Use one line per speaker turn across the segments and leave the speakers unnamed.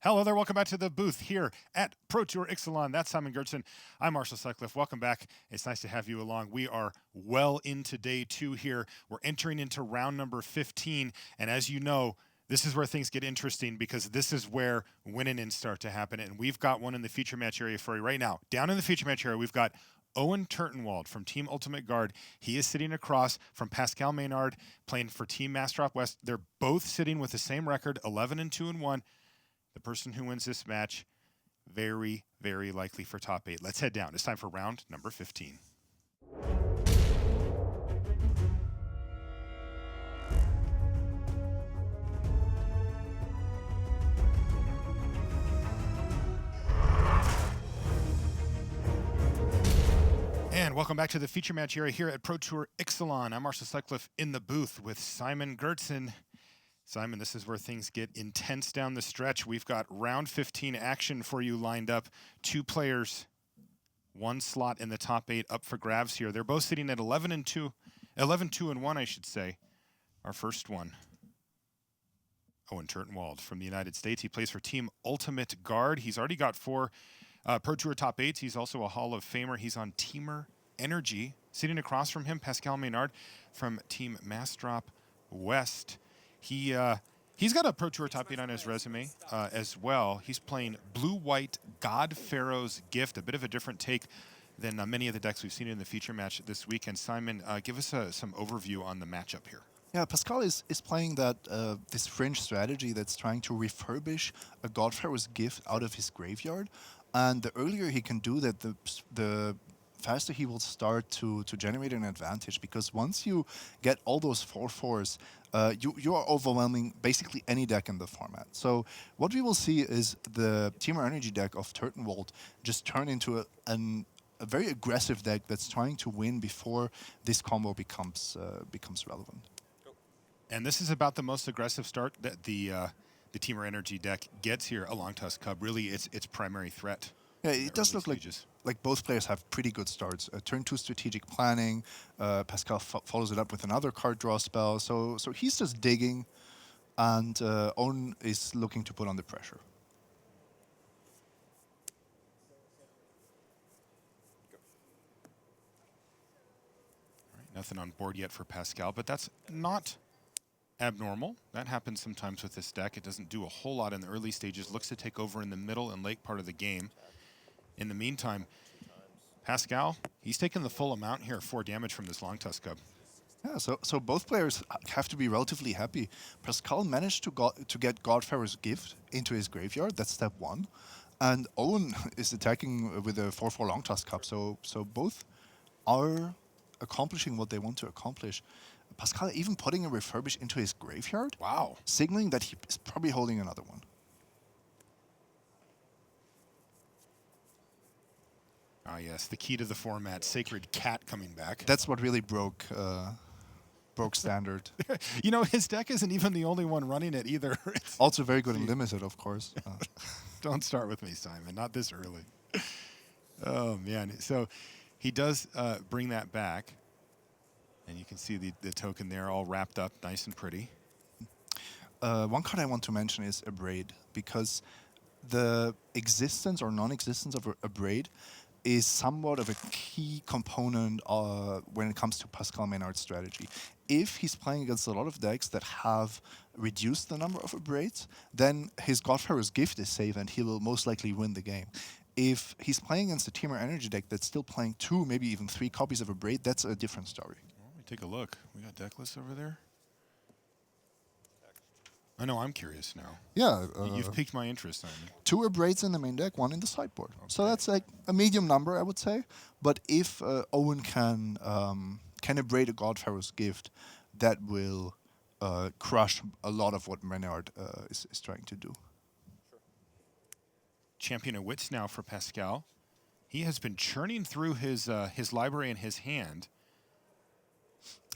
Hello there, welcome back to the booth here at Pro Tour Ixalan. That's Simon Gertson. I'm Marshall Sutcliffe. Welcome back. It's nice to have you along. We are well into day 2 here. We're entering into round number 15, and as you know, this is where things get interesting because this is where win-and-ins start to happen, and we've got one in the feature match area for you right now. Down in the feature match area, we've got Owen Turtenwald from Team Ultimate Guard. He is sitting across from Pascal Maynard playing for Team Massdrop West. They're both sitting with the same record, 11-2-1. The person who wins this match, very, very likely for top 8. Let's head down. It's time for round number 15. And welcome back to the feature match area here at Pro Tour Ixalan. I'm Marshall Sutcliffe in the booth with Simon Gertson. Simon, this is where things get intense down the stretch. We've got round 15 action for you lined up. 2 players, 1 slot in the top 8 up for grabs here. They're both sitting at 11-2-1, I should say. Our first one, Owen Turtenwald from the United States. He plays for Team Ultimate Guard. He's already got 4 Pro Tour top 8s. He's also a Hall of Famer. He's on Teamer Energy. Sitting across from him, Pascal Maynard from Team Massdrop West. He's got a Pro Tour top 8 on his resume as well. He's playing Blue-White God Pharaoh's Gift, a bit of a different take than many of the decks we've seen in the feature match this weekend. Simon, give us some overview on the matchup here.
Yeah, Pascal is playing that this fringe strategy that's trying to refurbish a God Pharaoh's Gift out of his graveyard. And the earlier he can do that, the faster he will start to generate an advantage, because once you get all those 4/4s, you are overwhelming basically any deck in the format. So what we will see is the Teamer Energy deck of Turtenwald just turn into a very aggressive deck that's trying to win before this combo becomes relevant.
And this is about the most aggressive start that the Teamer Energy deck gets here along Tusk Cub. Really, its primary threat.
Yeah, it does look like both players have pretty good starts. Turn 2 strategic planning. Pascal follows it up with another card draw spell. So he's just digging, and Owen is looking to put on the pressure.
All right, nothing on board yet for Pascal, but that's not abnormal. That happens sometimes with this deck. It doesn't do a whole lot in the early stages. Looks to take over in the middle and late part of the game. In the meantime, Pascal, he's taking the full amount here, 4 damage from this long Tusk Cub.
Yeah, so both players have to be relatively happy. Pascal managed to get God Pharaoh's Gift into his graveyard. That's step 1. And Owen is attacking with a 4/4 long Tusk Cub. So both are accomplishing what they want to accomplish. Pascal even putting a refurbish into his graveyard.
Wow.
Signaling that he is probably holding another one.
Ah, yes, the key to the format, Sacred Cat coming back.
That's what really broke standard.
You know, his deck isn't even the only one running it either.
Also very good in limited, of course.
Don't start with me, Simon. Not this early. Oh, man. So he does bring that back. And you can see the token there all wrapped up nice and pretty.
One card I want to mention is Abrade, because the existence or non-existence of Abrade is somewhat of a key component when it comes to Pascal Maynard's strategy. If he's playing against a lot of decks that have reduced the number of Abrades, then his God Pharaoh's Gift is safe and he will most likely win the game. If he's playing against a Teamer Energy deck that's still playing 2, maybe even 3 copies of Abrade, that's a different story.
Well, let me take a look. We got deck lists over there. I know, I'm curious now.
Yeah.
You've piqued my interest, Simon.
2 Abrades in the main deck, 1 in the sideboard. Okay. So that's like a medium number, I would say. But if Owen can Abrade a God Pharaoh's Gift, that will crush a lot of what Maynard is trying to do.
Sure. Champion of Wits now for Pascal. He has been churning through his library in his hand.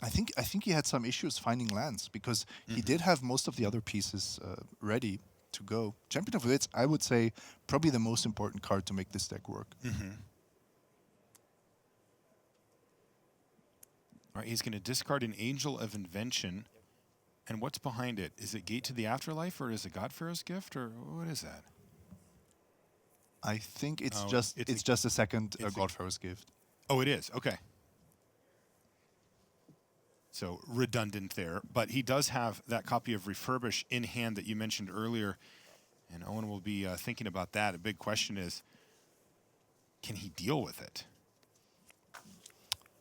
I think he had some issues finding lands, because he did have most of the other pieces ready to go. Champion of Wits, I would say, probably the most important card to make this deck work.
All right, he's going to discard an Angel of Invention. And what's behind it? Is it Gate to the Afterlife, or is it God Pharaoh's Gift, or what is that?
I think it's
Oh,
just a second
it's a-
Godfarer's Gift.
Oh, it is. Okay. So redundant there. But he does have that copy of Refurbish in hand that you mentioned earlier. And Owen will be thinking about that. A big question is, can he deal with it?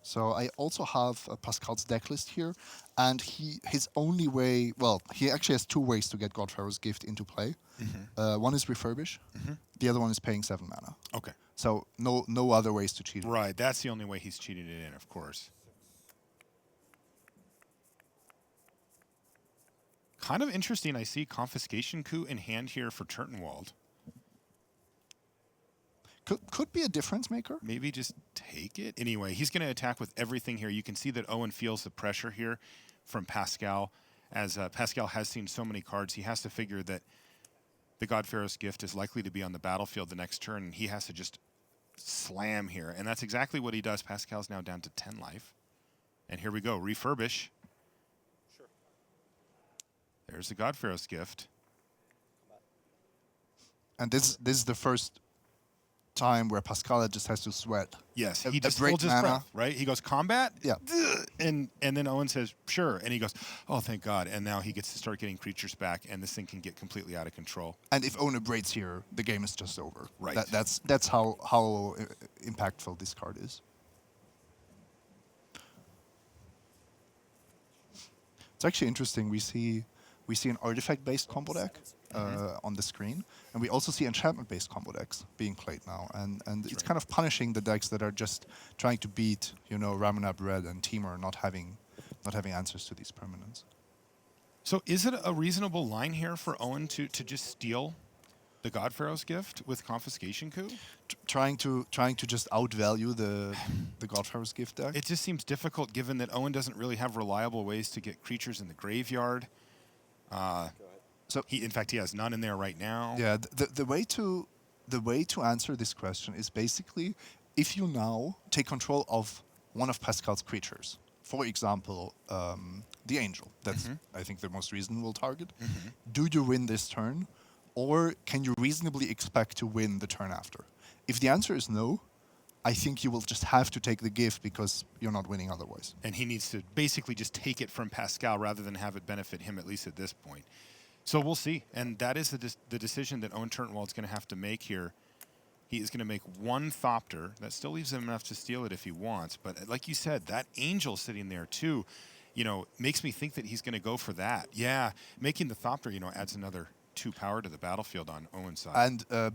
So I also have Pascal's deck list here, and his only way, well, he actually has two ways to get Godfarer's Gift into play. One is Refurbish, the other one is paying 7 mana.
Okay.
So no other ways to cheat it.
Right. That's the only way he's cheated it in, of course. Kind of interesting. I see Confiscation Coup in hand here for Turtenwald.
Could be a difference maker.
Maybe just take it. Anyway, he's going to attack with everything here. You can see that Owen feels the pressure here from Pascal. As Pascal has seen so many cards, he has to figure that the Godfarer's Gift is likely to be on the battlefield the next turn, and he has to just slam here. And that's exactly what he does. Pascal's now down to 10 life. And here we go. Refurbish.
Sure.
There's the Godfarer's Gift.
And this is the first time where Pascal just has to sweat.
Yes,
A
he just
break
holds his
mana.
breath, right? He goes, combat?
Yeah.
And then Owen says, sure. And he goes, oh, thank God. And now he gets to start getting creatures back, and this thing can get completely out of control.
And if Owen abrades here, the game is just over.
Right.
That's how impactful this card is. It's actually interesting. We see an artifact-based combo deck on the screen, and we also see enchantment-based combo decks being played now. And it's
right.
kind of punishing the decks that are just trying to beat, Ramunap Red and Temur not having answers to these permanents.
So is it a reasonable line here for Owen to just steal the Godfarer's Gift with Confiscation Coup?
Trying to just outvalue the Godfarer's Gift deck.
It just seems difficult given that Owen doesn't really have reliable ways to get creatures in the graveyard.
So
In fact, he has none in there right now.
yeah, the way to answer this question is basically if you now take control of one of Pascal's creatures, for example, the Angel. That's I think the most reasonable target. Do you win this turn, or can you reasonably expect to win the turn after? If the answer is no, I think you will just have to take the gift because you're not winning otherwise.
And he needs to basically just take it from Pascal rather than have it benefit him, at least at this point. So we'll see. And that is the decision that Owen Turtenwald's going to have to make here. He is going to make one Thopter. That still leaves him enough to steal it if he wants. But like you said, that Angel sitting there too, makes me think that he's going to go for that. Yeah, making the Thopter, adds another 2 power to the battlefield on Owen's side.
And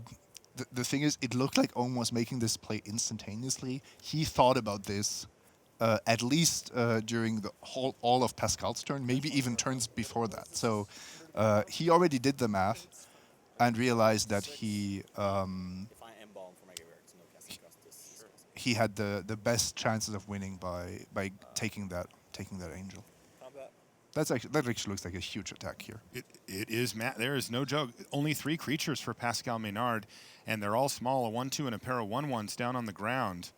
the thing is, it looked like Owen was making this play instantaneously. He thought about this at least during all of Pascal's turn, maybe even turns before that. So he already did the math and realized that he
If I embalm for my graveyard, it's no casting cost.
he had the best chances of winning by taking that Angel.
Combat.
That actually looks like a huge attack here.
It is, Matt. There is no joke. Only 3 creatures for Pascal Maynard, and they're all small, a 1/2 and a pair of 1/1s down on the ground.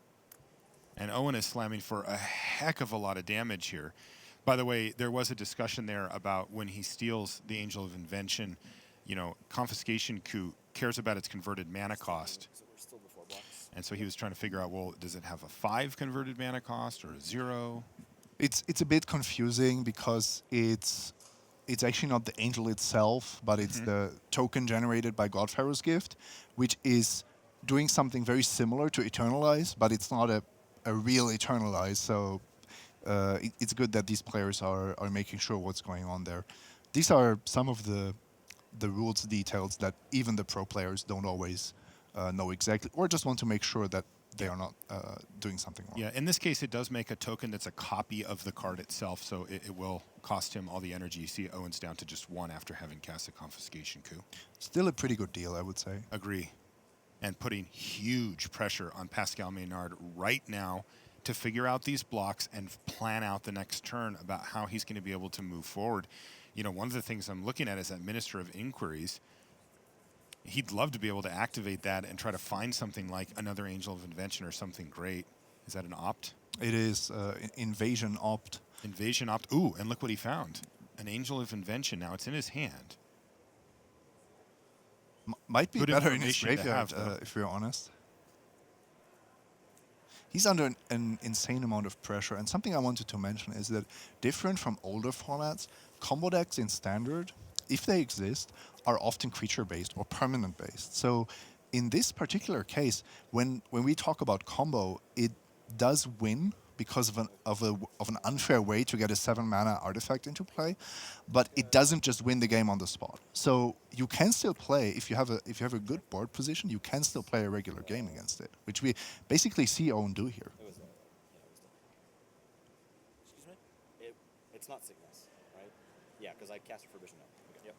And Owen is slamming for a heck of a lot of damage here. By the way, there was a discussion there about when he steals the Angel of Invention, Confiscation Coup cares about its converted mana cost.
So we're still before blocks.
And so he was trying to figure out, well, does it have a 5 converted mana cost or a 0?
It's a bit confusing because it's actually not the Angel itself, but it's the token generated by Godfarer's Gift, which is doing something very similar to Eternalize, but it's not a real Eternalize. So it's good that these players are making sure what's going on there. These are some of the rules details that even the pro players don't always know exactly, or just want to make sure that they are not doing something wrong.
Yeah, in this case, it does make a token that's a copy of the card itself, so it will cost him all the energy. You see Owen's down to just 1 after having cast a Confiscation Coup.
Still a pretty good deal, I would say.
Agree. And putting huge pressure on Pascal Maynard right now to figure out these blocks and plan out the next turn about how he's going to be able to move forward. One of the things I'm looking at is that Minister of Inquiries. He'd love to be able to activate that and try to find something like another Angel of Invention or something great. Is that an opt?
It is Invasion Opt.
Invasion opt. Ooh, and look what he found. An Angel of Invention. Now it's in his hand.
Might be
Good
better in his
information to
graveyard,
have, though.
if we're honest. He's under an insane amount of pressure, and something I wanted to mention is that different from older formats, combo decks in Standard, if they exist, are often creature-based or permanent-based. So in this particular case, when we talk about combo, it does win because of an unfair way to get a 7-mana artifact into play, but it doesn't just win the game on the spot. So you can still play if you have a good board position. You can still play a regular game against it, which we basically see Owen do here.
It was Excuse me? It's not sickness, right? Yeah, because I cast Refurbishment now. Okay. Yep.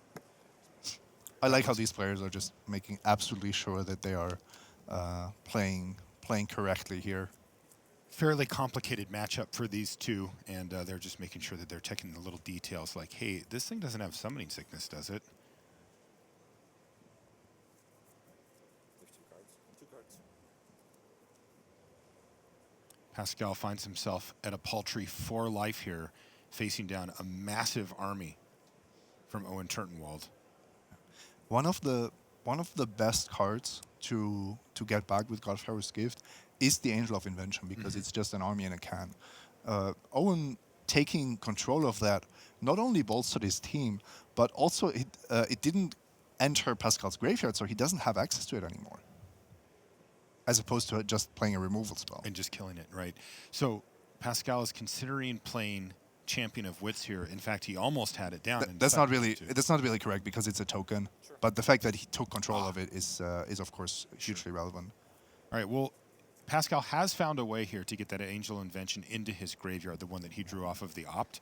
I like how these players are just making absolutely sure that they are playing correctly here.
Fairly complicated matchup for these two, and they're just making sure that they're checking the little details like, hey, this thing doesn't have summoning sickness, does it?
There's 2 cards. 2 cards.
Pascal finds himself at a paltry 4 life here, facing down a massive army from Owen Turtenwald.
One of the best cards to get back with Godfarer's Gift is the Angel of Invention, because it's just an army in a can. Owen taking control of that not only bolstered his team, but also it didn't enter Pascal's graveyard, so he doesn't have access to it anymore, as opposed to just playing a removal spell.
And just killing it, right? So Pascal is considering playing Champion of Wits here. In fact, he almost had it down. And
That's not
decided
really
to.
that's not really correct, because it's a token.
Sure.
But the fact that he took control of it is of course hugely relevant.
All right, well, Pascal has found a way here to get that Angel Invention into his graveyard, the one that he drew off of the Opt,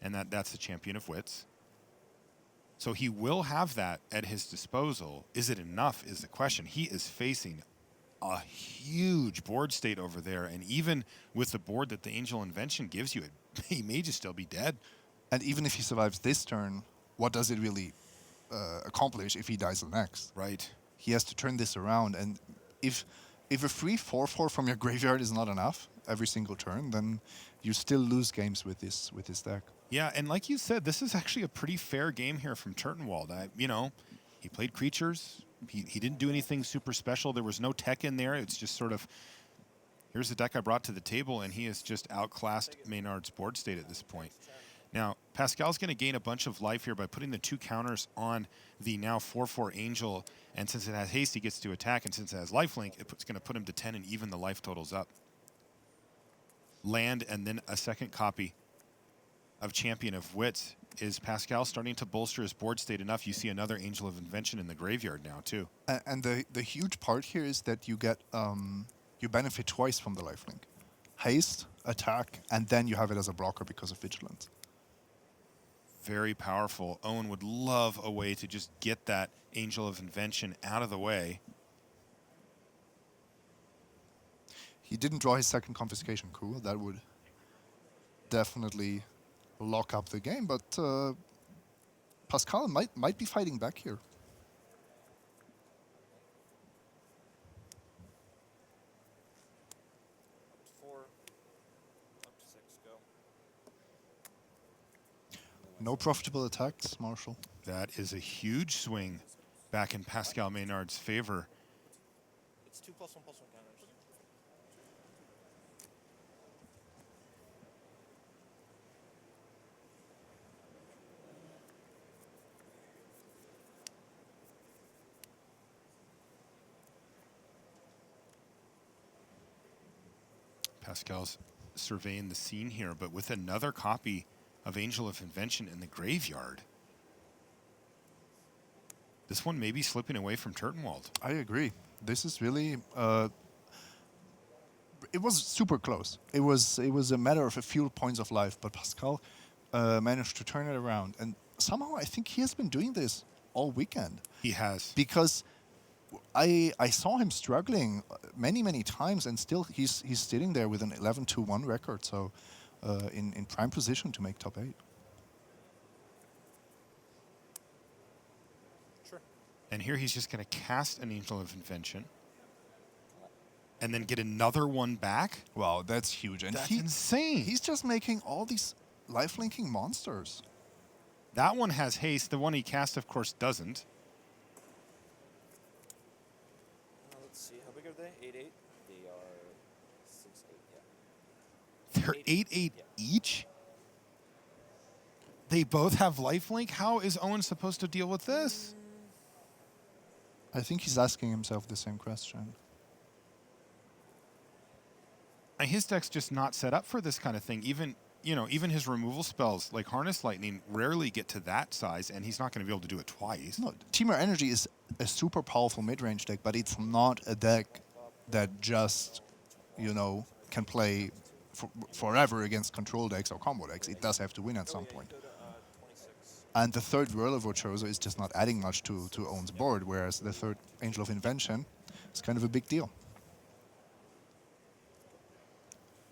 and that's the Champion of Wits. So he will have that at his disposal. Is it enough is the question. He is facing a huge board state over there, and even with the board that the Angel Invention gives you, he may just still be dead.
And even if he survives this turn, what does it really accomplish if he dies the next?
Right.
He has to turn this around, and if a free 4/4 from your graveyard is not enough every single turn, then you still lose games with this deck.
Yeah, and like you said, this is actually a pretty fair game here from Turtenwald. He played creatures. He didn't do anything super special. There was no tech in there. It's just sort of, here's the deck I brought to the table, and he has just outclassed Maynard's board state at this point. Now, Pascal's going to gain a bunch of life here by putting the 2 counters on the now 4/4 Angel, and since it has haste, he gets to attack, and since it has lifelink, it's going to put him to 10 and even the life totals up. Land and then a second copy of Champion of Wits. Is Pascal starting to bolster his board state enough? You see another Angel of Invention in the graveyard now, too.
And the huge part here is that you get you benefit twice from the lifelink. Haste, attack, and then you have it as a blocker because of Vigilance.
Very powerful. Owen would love a way to just get that Angel of Invention out of the way.
He didn't draw his second confiscation. Cool. That would definitely lock up the game, but Pascal might be fighting back here.
Up to 4. Up to 6. Go.
No profitable attacks, Marshall.
That is a huge swing back in Pascal Maynard's favor.
It's 2+1/+1 counters.
Pascal's surveying the scene here, but with another copy of Angel of Invention in the graveyard. This one may be slipping away from Turtenwald.
I agree. This is really it was super close. It was a matter of a few points of life, but Pascal managed to turn it around, and somehow I think he has been doing this all weekend.
He has.
Because I saw him struggling many times, and still he's sitting there with an 11-1 record, so in prime position to make top 8.
Sure.
And here he's just going to cast an Angel of Invention and then get another one back.
Wow, that's huge. And
That's insane.
He's just making all these lifelinking monsters.
That one has haste. The one he cast, of course, doesn't. They're 8-8 each? They both have lifelink? How is Owen supposed to deal with this?
I think he's asking himself the same question.
And his deck's just not set up for this kind of thing. Even, even his removal spells, like Harness Lightning, rarely get to that size, and he's not going to be able to do it twice.
No, Temur Energy is a super powerful mid-range deck, but it's not a deck that just, can play forever against control decks or combo decks. It does have to win at some point. And the third Whirl of Virtuoso is just not adding much to Owen's board, whereas the third Angel of Invention is kind of a big deal.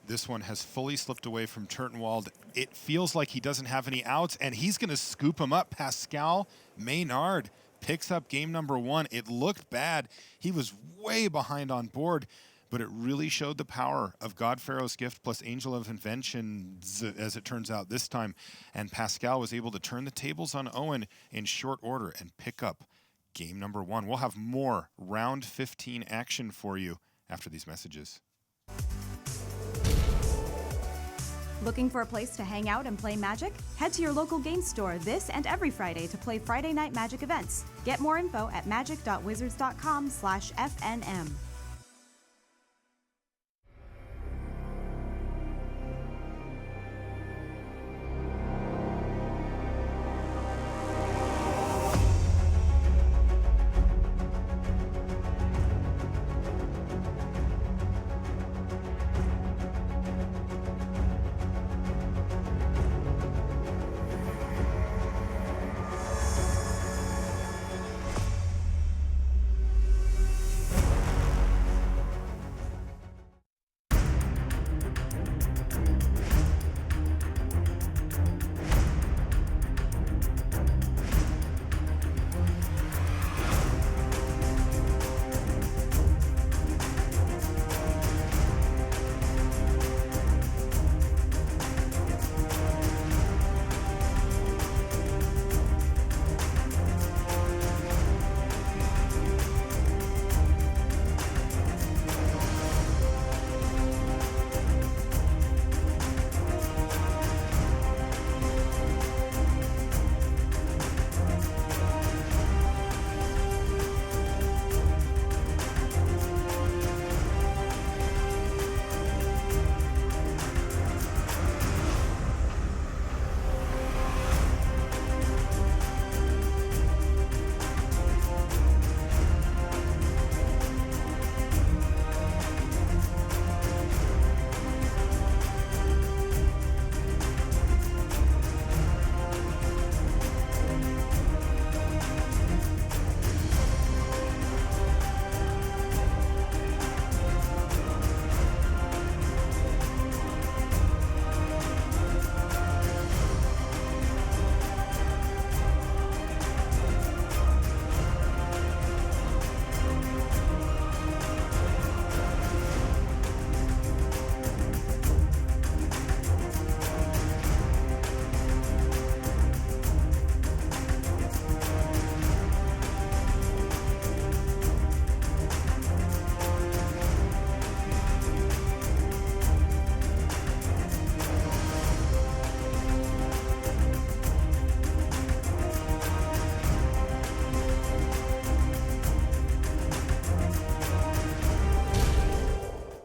This one has fully slipped away from Turtenwald. It feels like he doesn't have any outs, and he's going to scoop him up. Pascal Maynard picks up game number 1. It looked bad. He was way behind on board, but it really showed the power of God Pharaoh's Gift plus Angel of Invention, as it turns out this time. And Pascal was able to turn the tables on Owen in short order and pick up game number 1. We'll have more round 15 action for you after these messages.
Looking for a place to hang out and play Magic? Head to your local game store this and every Friday to play Friday Night Magic events. Get more info at magic.wizards.com/FNM.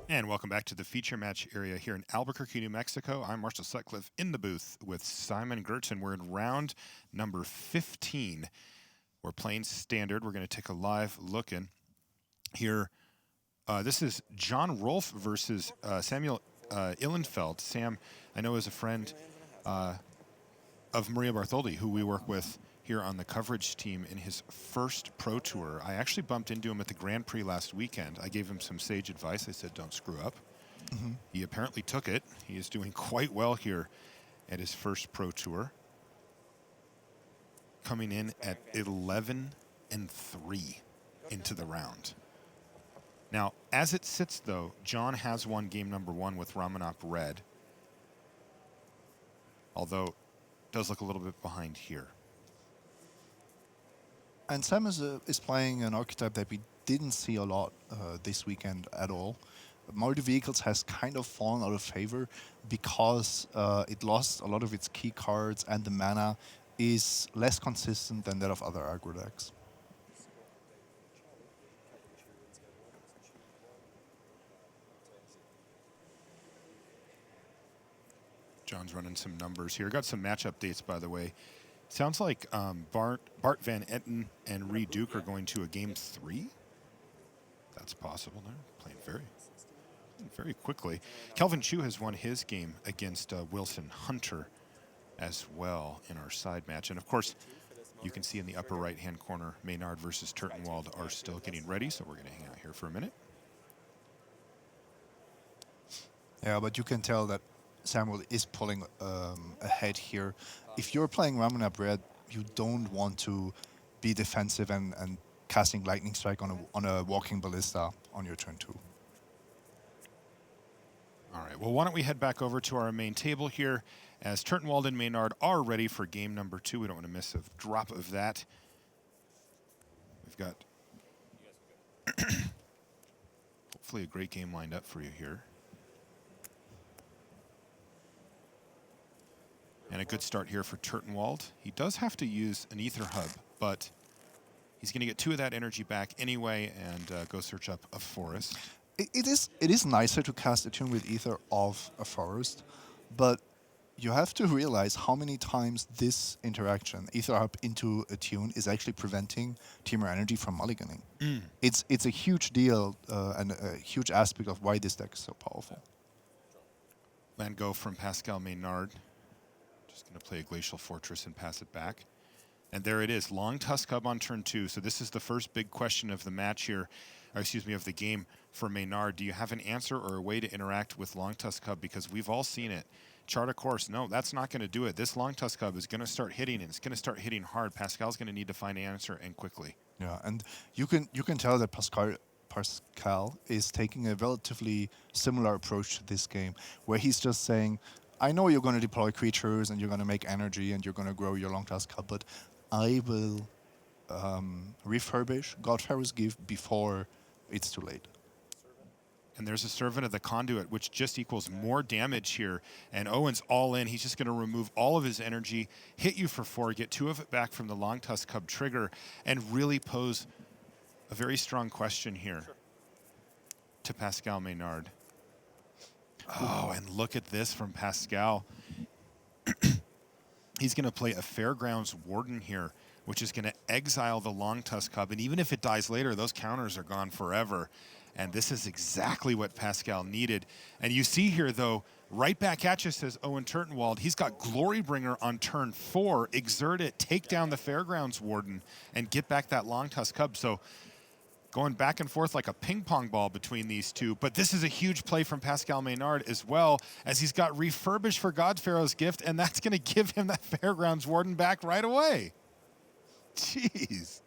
And welcome back to the feature match area here in Albuquerque, New Mexico. I'm Marshall Sutcliffe in the booth with Simon Gertzen. We're in round number 15. We're playing standard. We're going to take a live look in here. This is John Rolfe versus Samuel Ihlenfeld. Sam, I know, is a friend of Maria Bartholdi, who we work with here on the coverage team in his first Pro Tour. I actually bumped into him at the Grand Prix last weekend. I gave him some sage advice. I said, don't screw up. Mm-hmm. He apparently took it. He is doing quite well here at his first Pro Tour. Coming in at 11-3 into the round. Now, as it sits, though, John has won game number 1 with Ramanop Red. Although, does look a little bit behind here.
And Sam is playing an archetype that we didn't see a lot this weekend at all. Multi-vehicles has kind of fallen out of favor because it lost a lot of its key cards and the mana is less consistent than that of other aggro decks.
John's running some numbers here. Got some match updates, by the way. Sounds like Bart Van Etten and Reed Duke are going to a game 3. That's possible. They're playing very quickly. Kelvin Chu has won his game against Wilson Hunter as well in our side match. And of course, you can see in the upper right-hand corner, Maynard versus Turtenwald are still getting ready, so we're going to hang out here for a minute.
Yeah, but you can tell that Samuel is pulling ahead here. If you're playing Ramanap Red, you don't want to be defensive and casting Lightning Strike on a Walking Ballista on your turn 2.
All right, well, why don't we head back over to our main table here as Turtenwald and Maynard are ready for game number 2. We don't want to miss a drop of that. We've got hopefully a great game lined up for you here. And a good start here for Turtenwald. He does have to use an Ether Hub, but he's going to get 2 of that energy back anyway and go search up a forest.
It is nicer to cast a tune with Ether of a forest, but you have to realize how many times this interaction, Ether Hub into a tune, is actually preventing Temur Energy from mulliganing. It's a huge deal and a huge aspect of why this deck is so powerful.
Land go from Pascal Maynard. Just going to play a Glacial Fortress and pass it back. And there it is, Long Tusk Hub on turn 2. So this is the first big question of the match here, or excuse me, of the game for Maynard. Do you have an answer or a way to interact with Long Tusk Hub? Because we've all seen it. Chart a course. No, that's not going to do it. This Long Tusk Hub is going to start hitting, and it's going to start hitting hard. Pascal's going to need to find an answer, and quickly.
Yeah, and you can tell that Pascal is taking a relatively similar approach to this game, where he's just saying, I know you're going to deploy creatures and you're going to make energy and you're going to grow your Long Tusk Hub, but I will refurbish Godfarer's Gift before it's too late.
And there's a Servant of the Conduit, which just equals more damage here. And Owen's all in. He's just going to remove all of his energy, hit you for 4, get 2 of it back from the Long Tusk Hub trigger, and really pose a very strong question here to Pascal Maynard. Oh, and look at this from Pascal. He's going to play a Fairgrounds Warden here, which is going to exile the Long Tusk Hub. And even if it dies later, those counters are gone forever. And this is exactly what Pascal needed. And you see here, though, right back at you, says Owen Turtenwald. He's got Glorybringer on turn 4. Exert it, take down the Fairgrounds Warden, and get back that Long Tusk Hub. So going back and forth like a ping pong ball between these two. But this is a huge play from Pascal Maynard as well, as he's got Refurbished for Godfarer's Gift, and that's going to give him that Fairgrounds Warden back right away. Jeez.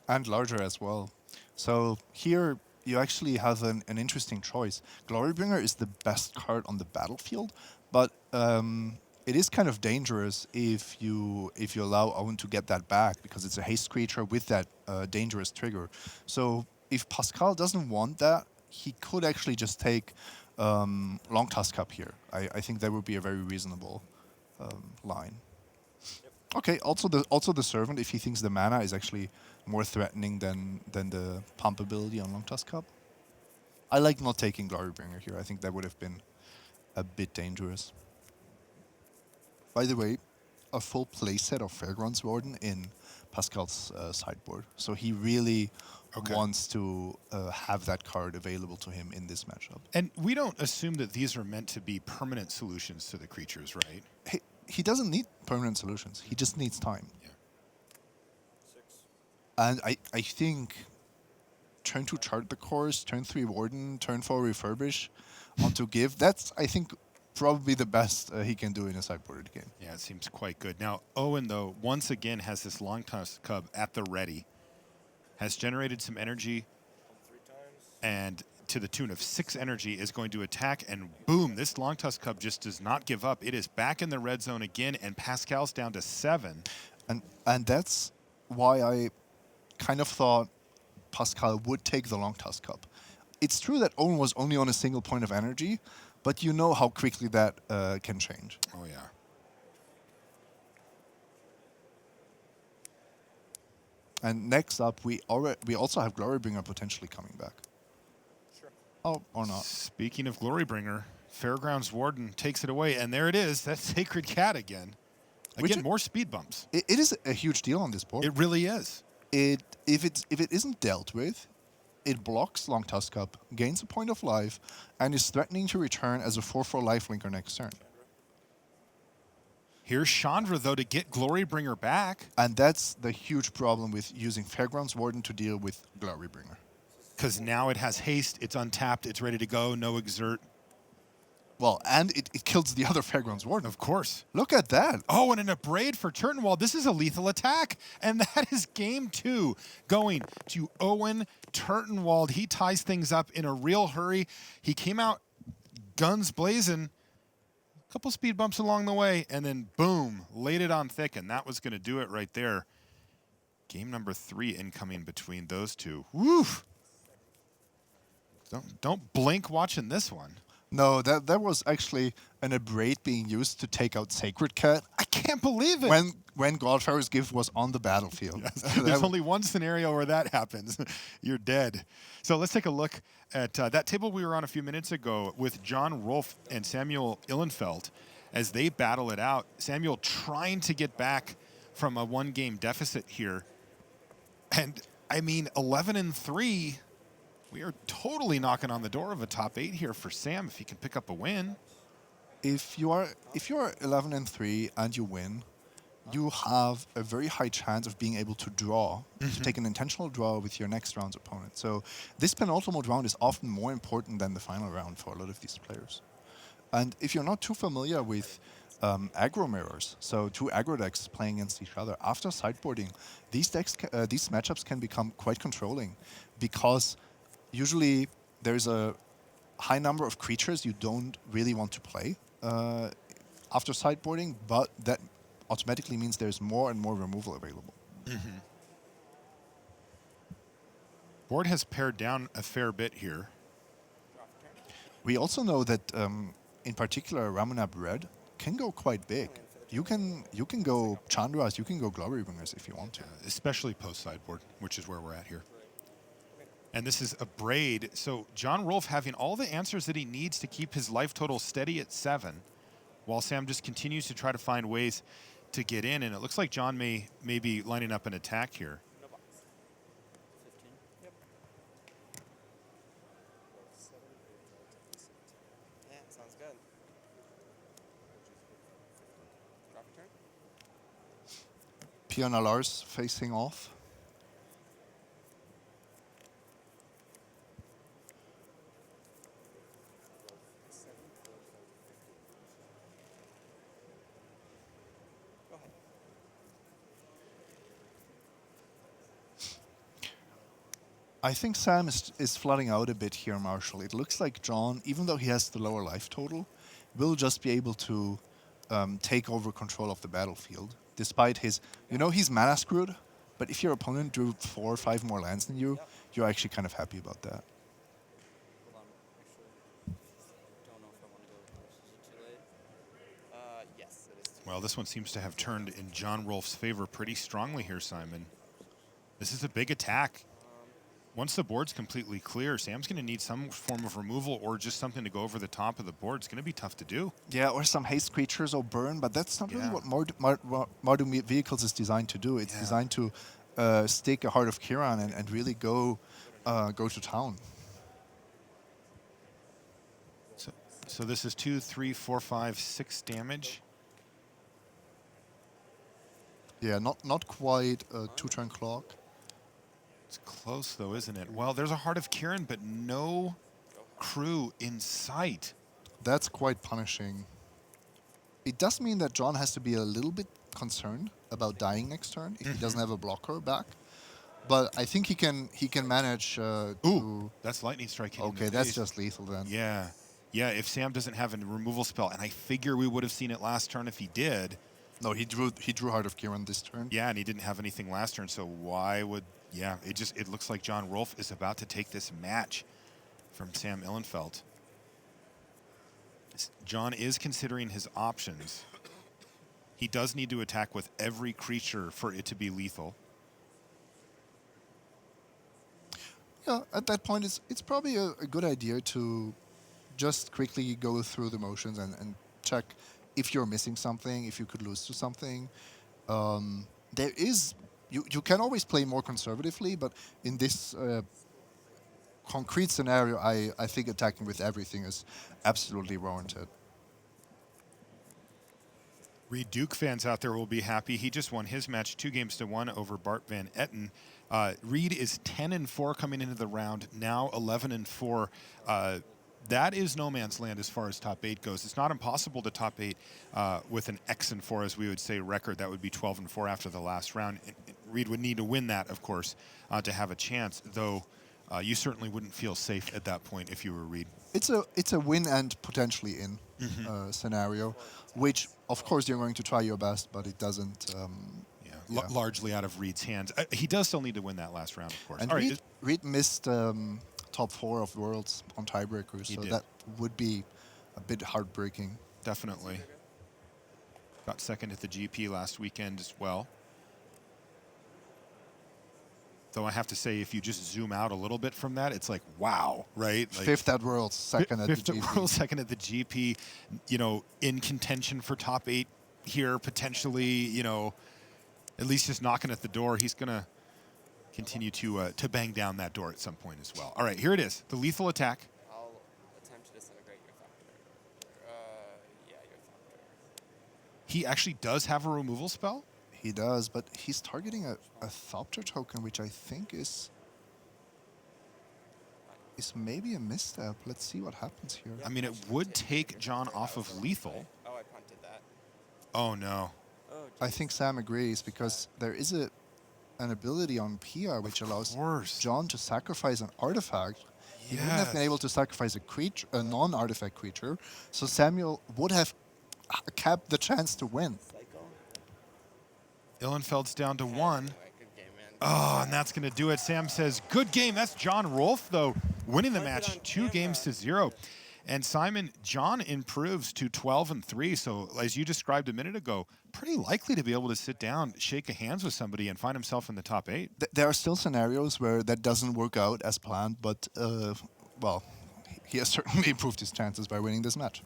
And larger as well. So here you actually have an interesting choice. Glorybringer is the best card on the battlefield, but it is kind of dangerous if you allow Owen to get that back, because it's a haste creature with that dangerous trigger. So if Pascal doesn't want that, he could actually just take Long Tusk Hub here. I think that would be a very reasonable line. Okay, also the Servant, if he thinks the mana is actually more threatening than the pump ability on Long Tusk Hub. I like not taking Glorybringer here. I think that would have been a bit dangerous. By the way, a full playset of Fairgrounds Warden in Pascal's sideboard. So he really wants to have that card available to him in this matchup.
And we don't assume that these are meant to be permanent solutions to the creatures, right?
He doesn't need permanent solutions. He just needs time.
Yeah.
And I think turn 2 Chart the Course, turn 3 Warden, turn 4 Refurbish onto Give. That's, I think, probably the best he can do in a sideboarded game.
Yeah, it seems quite good. Now, Owen, though, once again has this Long Tusk Hub at the ready, has generated some energy, and to the tune of 6 energy is going to attack, and boom, this Long Tusk Hub just does not give up. It is back in the red zone again, and Pascal's down to 7.
And that's why I kind of thought Pascal would take the Long Tusk Hub. it's true that Owen was only on a single point of energy, but you know how quickly that can change.
Oh, yeah.
And next up, we also have Glorybringer potentially coming back.
Sure.
Oh, or not.
Speaking of Glorybringer, Fairgrounds Warden takes it away, and there it is. That Sacred Cat again. Again, more speed bumps.
It is a huge deal on this board.
It really is.
If it isn't dealt with, it blocks Long Tusk Up, gains a point of life, and is threatening to return as a 4/4 lifelinker next turn.
Here's Chandra, though, to get Glorybringer back.
And that's the huge problem with using Fairgrounds Warden to deal with Glorybringer.
Because now it has haste, it's untapped, it's ready to go, no exert.
Well, and it kills the other Fairgrounds Warden.
Of course.
Look at that.
Oh, and an Abrade for Turtenwald. This is a lethal attack. And that is game 2 going to Owen Turtenwald. He ties things up in a real hurry. He came out guns blazing. A couple speed bumps along the way, and then boom, laid it on thick, and that was going to do it right there. Game number 3 incoming between those two. Woo! Don't blink watching this one.
No, that was actually an Abrade being used to take out Sacred Cat
I can't believe it.
when Godfarer's Gift was on the battlefield.
Yes. There's only one scenario where that happens. You're dead. So let's take a look at that table we were on a few minutes ago with John Rolfe and Samuel Illenfeld as they battle it out. Samuel trying to get back from a 1-game deficit here. And, I mean, 11-3, we are totally knocking on the door of a top 8 here for Sam if he can pick up a win.
If you're 11-3 and you win, you have a very high chance of being able to draw, to take an intentional draw with your next round's opponent. So this penultimate round is often more important than the final round for a lot of these players. And if you're not too familiar with aggro mirrors, so 2 aggro decks playing against each other, after sideboarding, these matchups can become quite controlling because usually there's a high number of creatures you don't really want to play after sideboarding, but that automatically means there's more and more removal available.
Board has pared down a fair bit here.
We also know that, in particular, Ramunap Red can go quite big. You can go Chandras, you can go Glorybringers if you want to.
Especially post-sideboard, which is where we're at here. And this is Abrade. So John Rolfe having all the answers that he needs to keep his life total steady at 7, while Sam just continues to try to find ways to get in. And it looks like John may be lining up an attack here.
No box. 15. Yep. Yeah, sounds good. Drop a turn.
Piana Lars facing off.
Go ahead.
I think Sam is flooding out a bit here, Marshall. It looks like John, even though he has the lower life total, will just be able to take over control of the battlefield, despite his, he's mana screwed, but if your opponent drew 4 or 5 more lands than you, you're actually kind of happy about that.
Hold on. Actually, don't know if I want to go with this. Is it too late? Yes, it is too
Well, this one seems to have turned in John Rolfe's favor pretty strongly here, Simon. This is a big attack. Once the board's completely clear, Sam's going to need some form of removal or just something to go over the top of the board. It's going to be tough to do.
Yeah, or some haste creatures or burn, but that's not really
Yeah.
what Mardu Vehicles is designed to do. It's designed to stick a Heart of Kiran and really go to town.
So this is 2, 3, 4, 5, 6 damage.
Yeah, not quite a 2-turn clock.
It's close, though, isn't it? Well, there's a Heart of Kiran, but no crew in sight.
That's quite punishing. It does mean that John has to be a little bit concerned about dying next turn if he doesn't have a blocker back. But I think he can manage
Ooh, that's Lightning Strike hitting
Okay,
the
that's
face.
just lethal then.
Yeah. Yeah, if Sam doesn't have a removal spell, and I figure we would have seen it last turn if he did.
No, he drew Heart of Kiran this turn.
Yeah, and he didn't have anything last turn, so why would... Yeah, it looks like John Rolfe is about to take this match. from Sam Illenfeld. John is considering his options. He does need to attack with every creature for it to be lethal.
Yeah, at that point, it's probably a good idea to just quickly go through the motions and check if you're missing something, if you could lose to something. There is, you can always play more conservatively, but in this concrete scenario, I think attacking with everything is absolutely warranted.
Reed Duke fans out there will be happy. He just won his match 2-1 over Bart Van Etten. Reed is 10-4 coming into the round, now 11-4. That is no man's land as far as top 8 goes. It's not impossible to top 8 with an X-4, as we would say, record. That would be 12-4 after the last round. Reed would need to win that, of course, to have a chance, though you certainly wouldn't feel safe at that point if you were Reed.
It's a win and potentially in scenario, which of course you're going to try your best, but it doesn't.
Largely out of Reed's hands. He does still need to win that last round, of course.
And
All right,
Reed missed top 4 of Worlds on tiebreakers, so that would be a bit heartbreaking.
Definitely. Got second at the GP last weekend as well. Though I have to say, if you just zoom out a little bit from that, it's like, wow, right? Like,
5th at Worlds, second at the GP.
5th at Worlds, second at the GP, in contention for top 8 here, potentially, at least just knocking at the door. He's going to continue to bang down that door at some point as well. All right, here it is, the lethal attack.
I'll attempt to disintegrate your Thopter. Your Thopter.
He actually does have a removal spell?
He does, but he's targeting a Thopter token, which I think is maybe a misstep. Let's see what happens here.
I mean, it would take John off of lethal.
Oh, I punted that.
Oh, no.
Oh,
I think Sam agrees, because there is an ability on Pia which allows John to sacrifice an artifact. He wouldn't have been able to sacrifice a non-artifact creature, so Samuel would have capped the chance to win.
Illenfeld's down to 1.
good game, man.
Oh, and that's going to do it. Sam says, good game. That's John Rolfe, though, winning the match 2-0. And Simon, John improves to 12-3. So as you described a minute ago, pretty likely to be able to sit down, shake a hands with somebody, and find himself in the top 8.
There are still scenarios where that doesn't work out as planned, but, well, he has certainly improved his chances by winning this match.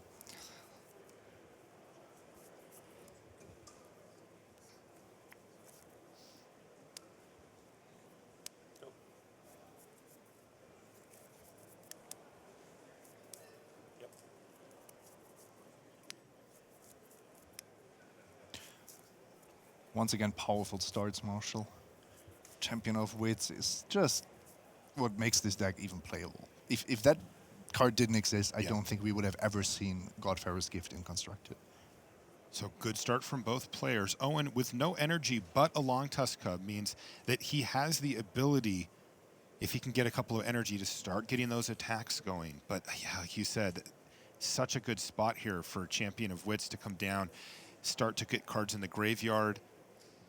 Once again, powerful starts, Marshall. Champion of Wits is just what makes this deck even playable. If that card didn't exist, I don't think we would have ever seen Godfarer's Gift in Constructed.
So good start from both players. Owen, with no energy but a Long Tusk Cub, means that he has the ability, if he can get a couple of energy, to start getting those attacks going. But yeah, like you said, such a good spot here for Champion of Wits to come down, start to get cards in the graveyard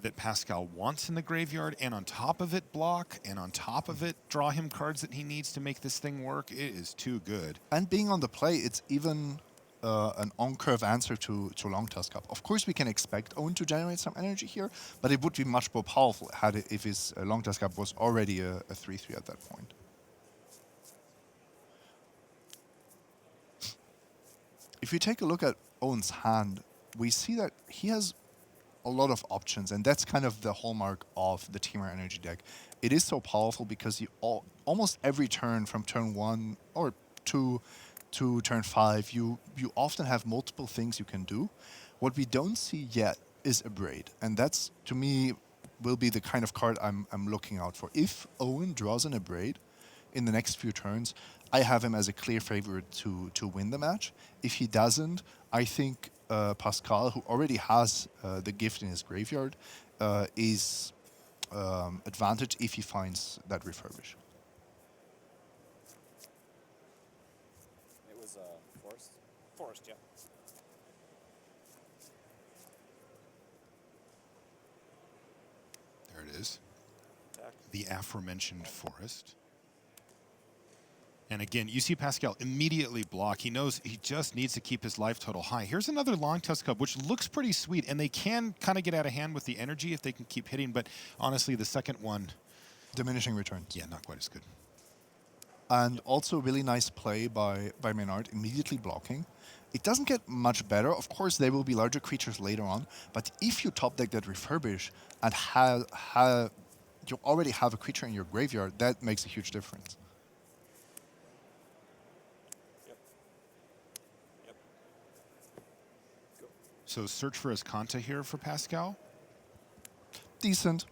that Pascal wants in the graveyard, and on top of it block, and on top of it draw him cards that he needs to make this thing work. It is too good.
And being on the play, it's even an on-curve answer to Long Tusk Cup. Of course, we can expect Owen to generate some energy here, but it would be much more powerful if his Long Tusk Cup was already a 3-3 at that point. If we take a look at Owen's hand, we see that he has a lot of options, and that's kind of the hallmark of the Temur Energy deck. It is so powerful because almost every turn from turn 1 or 2 to turn 5, you often have multiple things you can do. What we don't see yet is a Braid, and that's, to me, will be the kind of card I'm looking out for. If Owen draws an Abrade in the next few turns, I have him as a clear favorite to win the match. If he doesn't, I think Pascal, who already has the gift in his graveyard, is advantage if he finds that refurbish.
It was Forest? Forest, yeah.
There it is.
Attack.
The aforementioned Forest. And again, you see Pascal immediately block. He knows he just needs to keep his life total high. Here's another long tusk cub, which looks pretty sweet, and they can kind of get out of hand with the energy if they can keep hitting, but honestly, the second one,
Diminishing returns.
yeah, not quite as good.
And also really nice play by Maynard, immediately blocking. It doesn't get much better. Of course, there will be larger creatures later on, but if you top deck that Refurbish and you already have a creature in your graveyard, that makes a huge difference.
So search for Escanta here for Pascal.
Decent,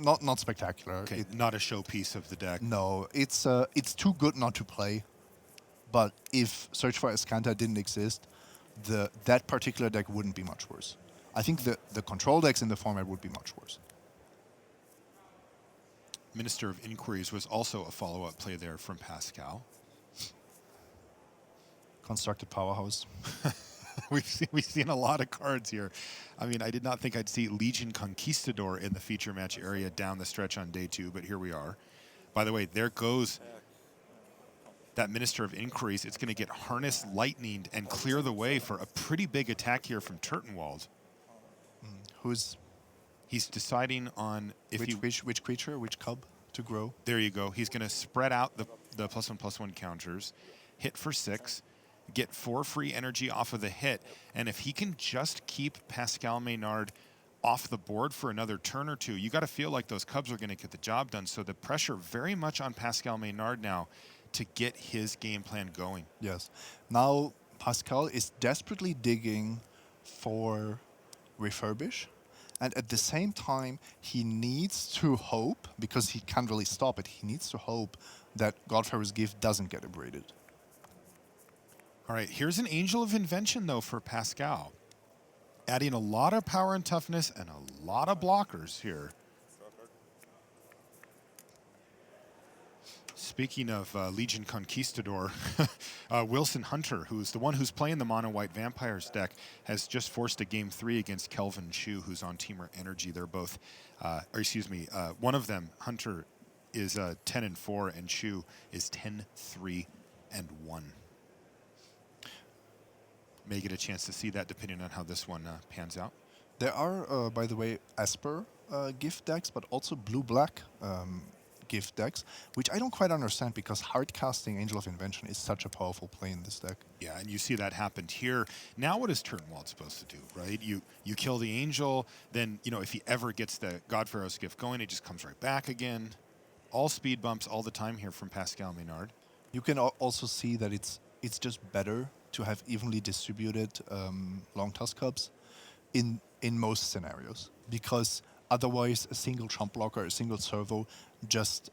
not spectacular.
Okay, not a showpiece of the deck.
No, it's too good not to play. But if Search for Escanta didn't exist, that particular deck wouldn't be much worse. I think the control decks in the format would be much worse.
Minister of Inquiries was also a follow-up play there from Pascal.
Constructed Powerhouse.
We've seen a lot of cards here. I mean, I did not think I'd see Legion Conquistador in the feature match area down the stretch on day 2, but here we are. By the way, there goes that Minister of Inquiries. It's going to get Harness Lightninged and clear the way for a pretty big attack here from Turtenwald. He's deciding on
which creature, which cub to grow.
There you go. He's going to spread out the +1/+1 counters, hit for 6, get 4 free energy off of the hit, and if he can just keep Pascal Maynard off the board for another turn or two, you got to feel like those Cubs are going to get the job done. So the pressure very much on Pascal Maynard now to get his game plan going.
Yes. Now Pascal is desperately digging for Refurbish, and at the same time he needs to hope, because he can't really stop it, he needs to hope that Godfarer's Gift doesn't get abraded.
All right, here's an Angel of Invention, though, for Pascal. Adding a lot of power and toughness and a lot of blockers here. Speaking of Legion Conquistador, Wilson Hunter, who's the one who's playing the mono-white Vampires deck, has just forced a Game 3 against Kelvin Chu, who's on Teamer Energy. They're both, one of them, Hunter, is 10-4, and Chu is 10-3-1. May get a chance to see that depending on how this one pans out.
There are, by the way, Esper gift decks, but also blue-black gift decks, which I don't quite understand because hard-casting Angel of Invention is such a powerful play in this deck.
Yeah, and you see that happened here. Now what is Turtenwald supposed to do, right? You kill the Angel, then, if he ever gets the Godfarer's Gift going, it just comes right back again. All speed bumps all the time here from Pascal Minard.
You can also see that it's just better to have evenly distributed long tusk cubs in most scenarios, because otherwise a single chump blocker, a single servo just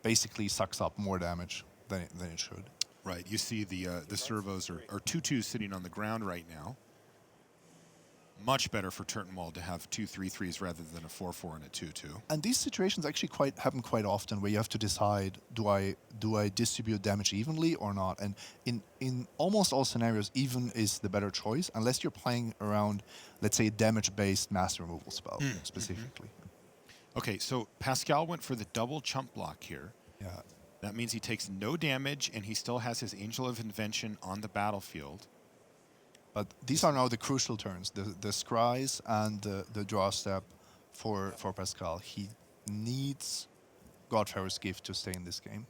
basically sucks up more damage than it should.
Right, you see the servos are 2/2 sitting on the ground right now. Much better for Turtenwald to have 2 3/3s rather than a 4/4 and a 2/2.
And these situations actually happen quite often, where you have to decide, do I distribute damage evenly or not? And in almost all scenarios, even is the better choice, unless you're playing around, let's say, a damage-based mass removal spell specifically.
Okay, so Pascal went for the double chump block here.
Yeah.
That means he takes no damage, and he still has his Angel of Invention on the battlefield.
But these are now the crucial turns, the scries and the draw step for Pascal. He needs Godfarer's Gift to stay in this game.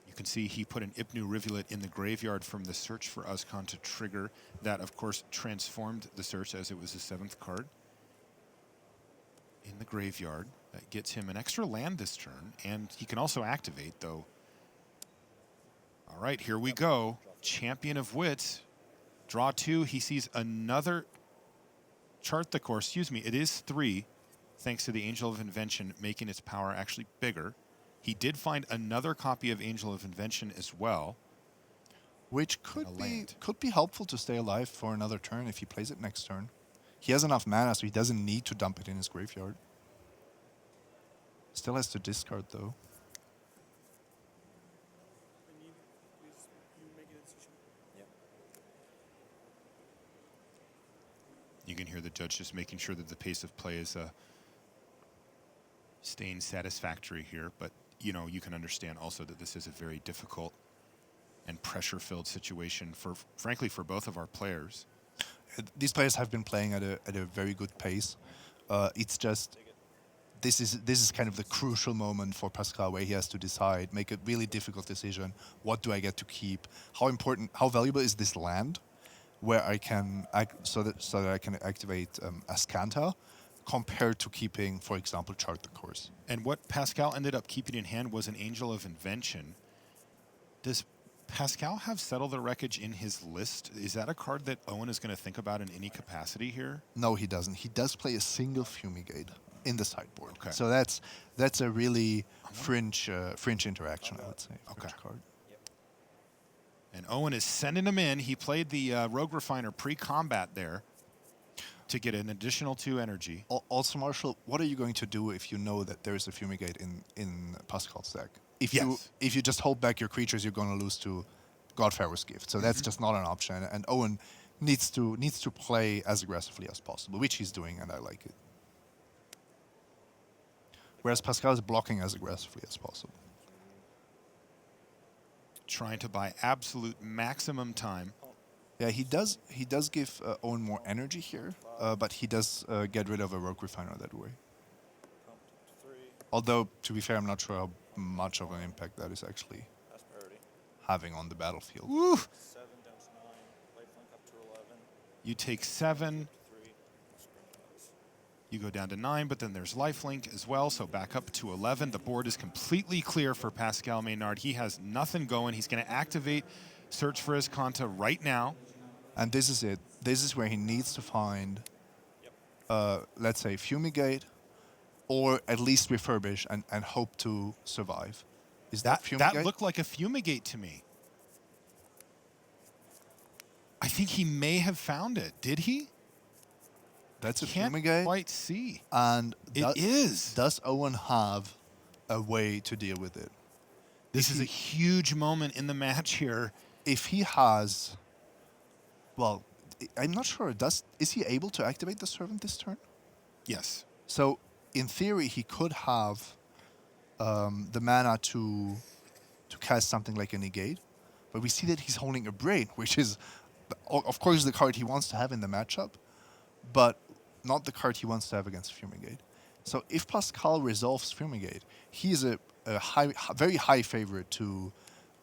You can see he put an Ipnu Rivulet in the graveyard from the Search for Uzkan to trigger. That, of course, transformed the Search as it was the 7th card in the graveyard. That gets him an extra land this turn, and he can also activate, though. All right, here we go. Champion of Wits. Draw 2. He sees another chart the course. Excuse me, it is 3, thanks to the Angel of Invention making its power actually bigger. He did find another copy of Angel of Invention as well,
which could be helpful to stay alive for another turn if he plays it next turn. He has enough mana, so he doesn't need to dump it in his graveyard. Still has to discard, though.
You can hear the judge just making sure that the pace of play is staying satisfactory here. But you know, you can understand also that this is a very difficult and pressure-filled situation for, frankly, for both of our players.
These players have been playing at a very good pace. It's just this is kind of the crucial moment for Pascal where he has to decide, make a really difficult decision. What do I get to keep? How valuable is this land, where I can so that I can activate Ascanta, compared to keeping, for example, Chart the Course.
And what Pascal ended up keeping in hand was an Angel of Invention. Does Pascal have Settle the Wreckage in his list? Is that a card that Owen is going to think about in any capacity here?
No, he doesn't. He does play a single Fumigate in the sideboard.
Okay.
So that's a really fringe interaction, I would say.
Okay.
Fringe card.
And Owen is sending him in. He played the Rogue Refiner pre-combat there to get an additional 2 energy.
Also, Marshall, what are you going to do if you know that there is a Fumigate in Pascal's deck? If you just hold back your creatures, you're going to lose to Godfarer's Gift. So that's just not an option. And Owen needs to play as aggressively as possible, which he's doing, and I like it. Whereas Pascal is blocking as aggressively as possible.
Trying to buy absolute maximum time.
Yeah, he does give Owen more energy here, but he does get rid of a Rogue Refiner that way. Although, to be fair, I'm not sure how much of an impact that is actually having on the battlefield.
Woo!
7 down to 9, lifelink up to 11.
You take 7.
3.
You go down to 9, but then there's lifelink as well, so back up to 11. The board is completely clear for Pascal Maynard. He has nothing going. He's going to activate Search for Ascanta right now.
And this is it. This is where he needs to find, let's say, Fumigate, or at least refurbish and hope to survive. Is that Fumigate?
That looked like a Fumigate to me. I think he may have found it. Did he?
That's a
Can't
Fumigate.
quite see.
And
It is.
Does Owen have a way to deal with it?
This is a huge moment in the match here.
If he has, well, I'm not sure. Is he able to activate the Servant this turn?
Yes.
So, in theory, he could have the mana to cast something like a Negate, but we see that he's holding a Braid, which is, of course, the card he wants to have in the matchup, but not the card he wants to have against Fumigate. So, if Pascal resolves Fumigate, he is a very high favorite to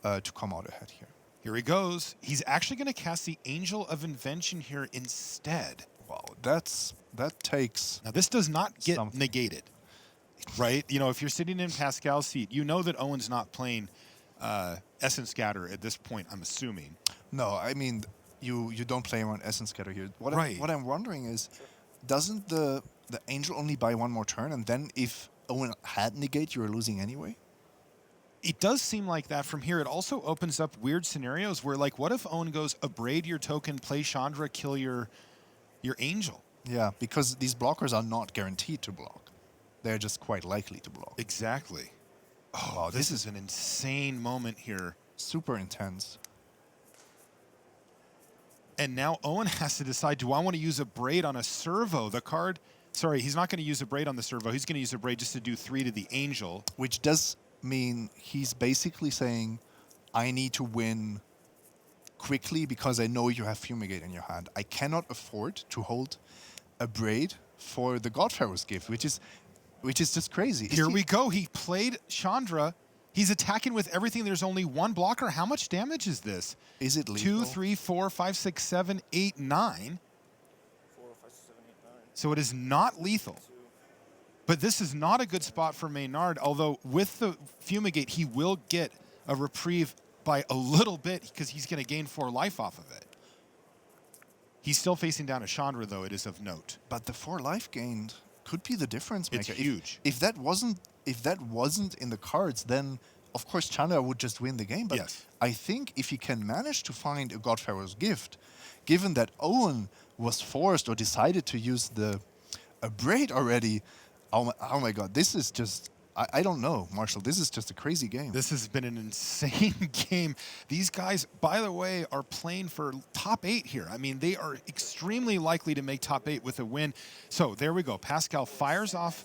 come out ahead here.
Here he goes. He's actually going to cast the Angel of Invention here instead.
Wow, that takes.
Now, this does not get
something.
negated, right? You know, if you're sitting in Pascal's seat, you know that Owen's not playing Essence Scatter at this point, I'm assuming.
No, I mean, you don't play around Essence Scatter here. What I'm wondering is, doesn't the Angel only buy 1 more turn, and then if Owen had Negate, you're losing anyway?
It does seem like that from here. It also opens up weird scenarios where, like, what if Owen goes, abrade your token, play Chandra, kill your Angel?
Yeah, because these blockers are not guaranteed to block. They're just quite likely to block.
Exactly. Oh,
Wow,
this is an insane moment here.
Super intense.
And now Owen has to decide, do I want to use a braid on a servo? The card, sorry, he's not going to use a braid on the servo. He's going to use a braid just to do 3 to the Angel.
Which does mean he's basically saying, I need to win quickly because I know you have Fumigate in your hand. I cannot afford to hold a braid for the Godfarer's Gift, which is just crazy.
Here we go. He played Chandra. He's attacking with everything. There's only 1 blocker. How much damage is this?
Is it lethal?
2, 3, 4, 5, 6, 7, 8, 9.
4, 5, 6, 7, 8, 9.
So it is not lethal. But this is not a good spot for Maynard, although with the Fumigate, he will get a reprieve by a little bit because he's going to gain 4 life off of it. He's still facing down a Chandra, though, it is of note.
But the 4 life gained could be the difference maker.
It's huge.
If that wasn't in the cards, then of course Chandra would just win the game. But
Yes.
I think if he can manage to find a Godfarer's Gift, given that Owen was forced or decided to use a braid already, oh my God, this is just, I don't know, Marshall, this is just a crazy game.
This has been an insane game. These guys, by the way, are playing for top 8 here. I mean, they are extremely likely to make top 8 with a win. So there we go. Pascal fires off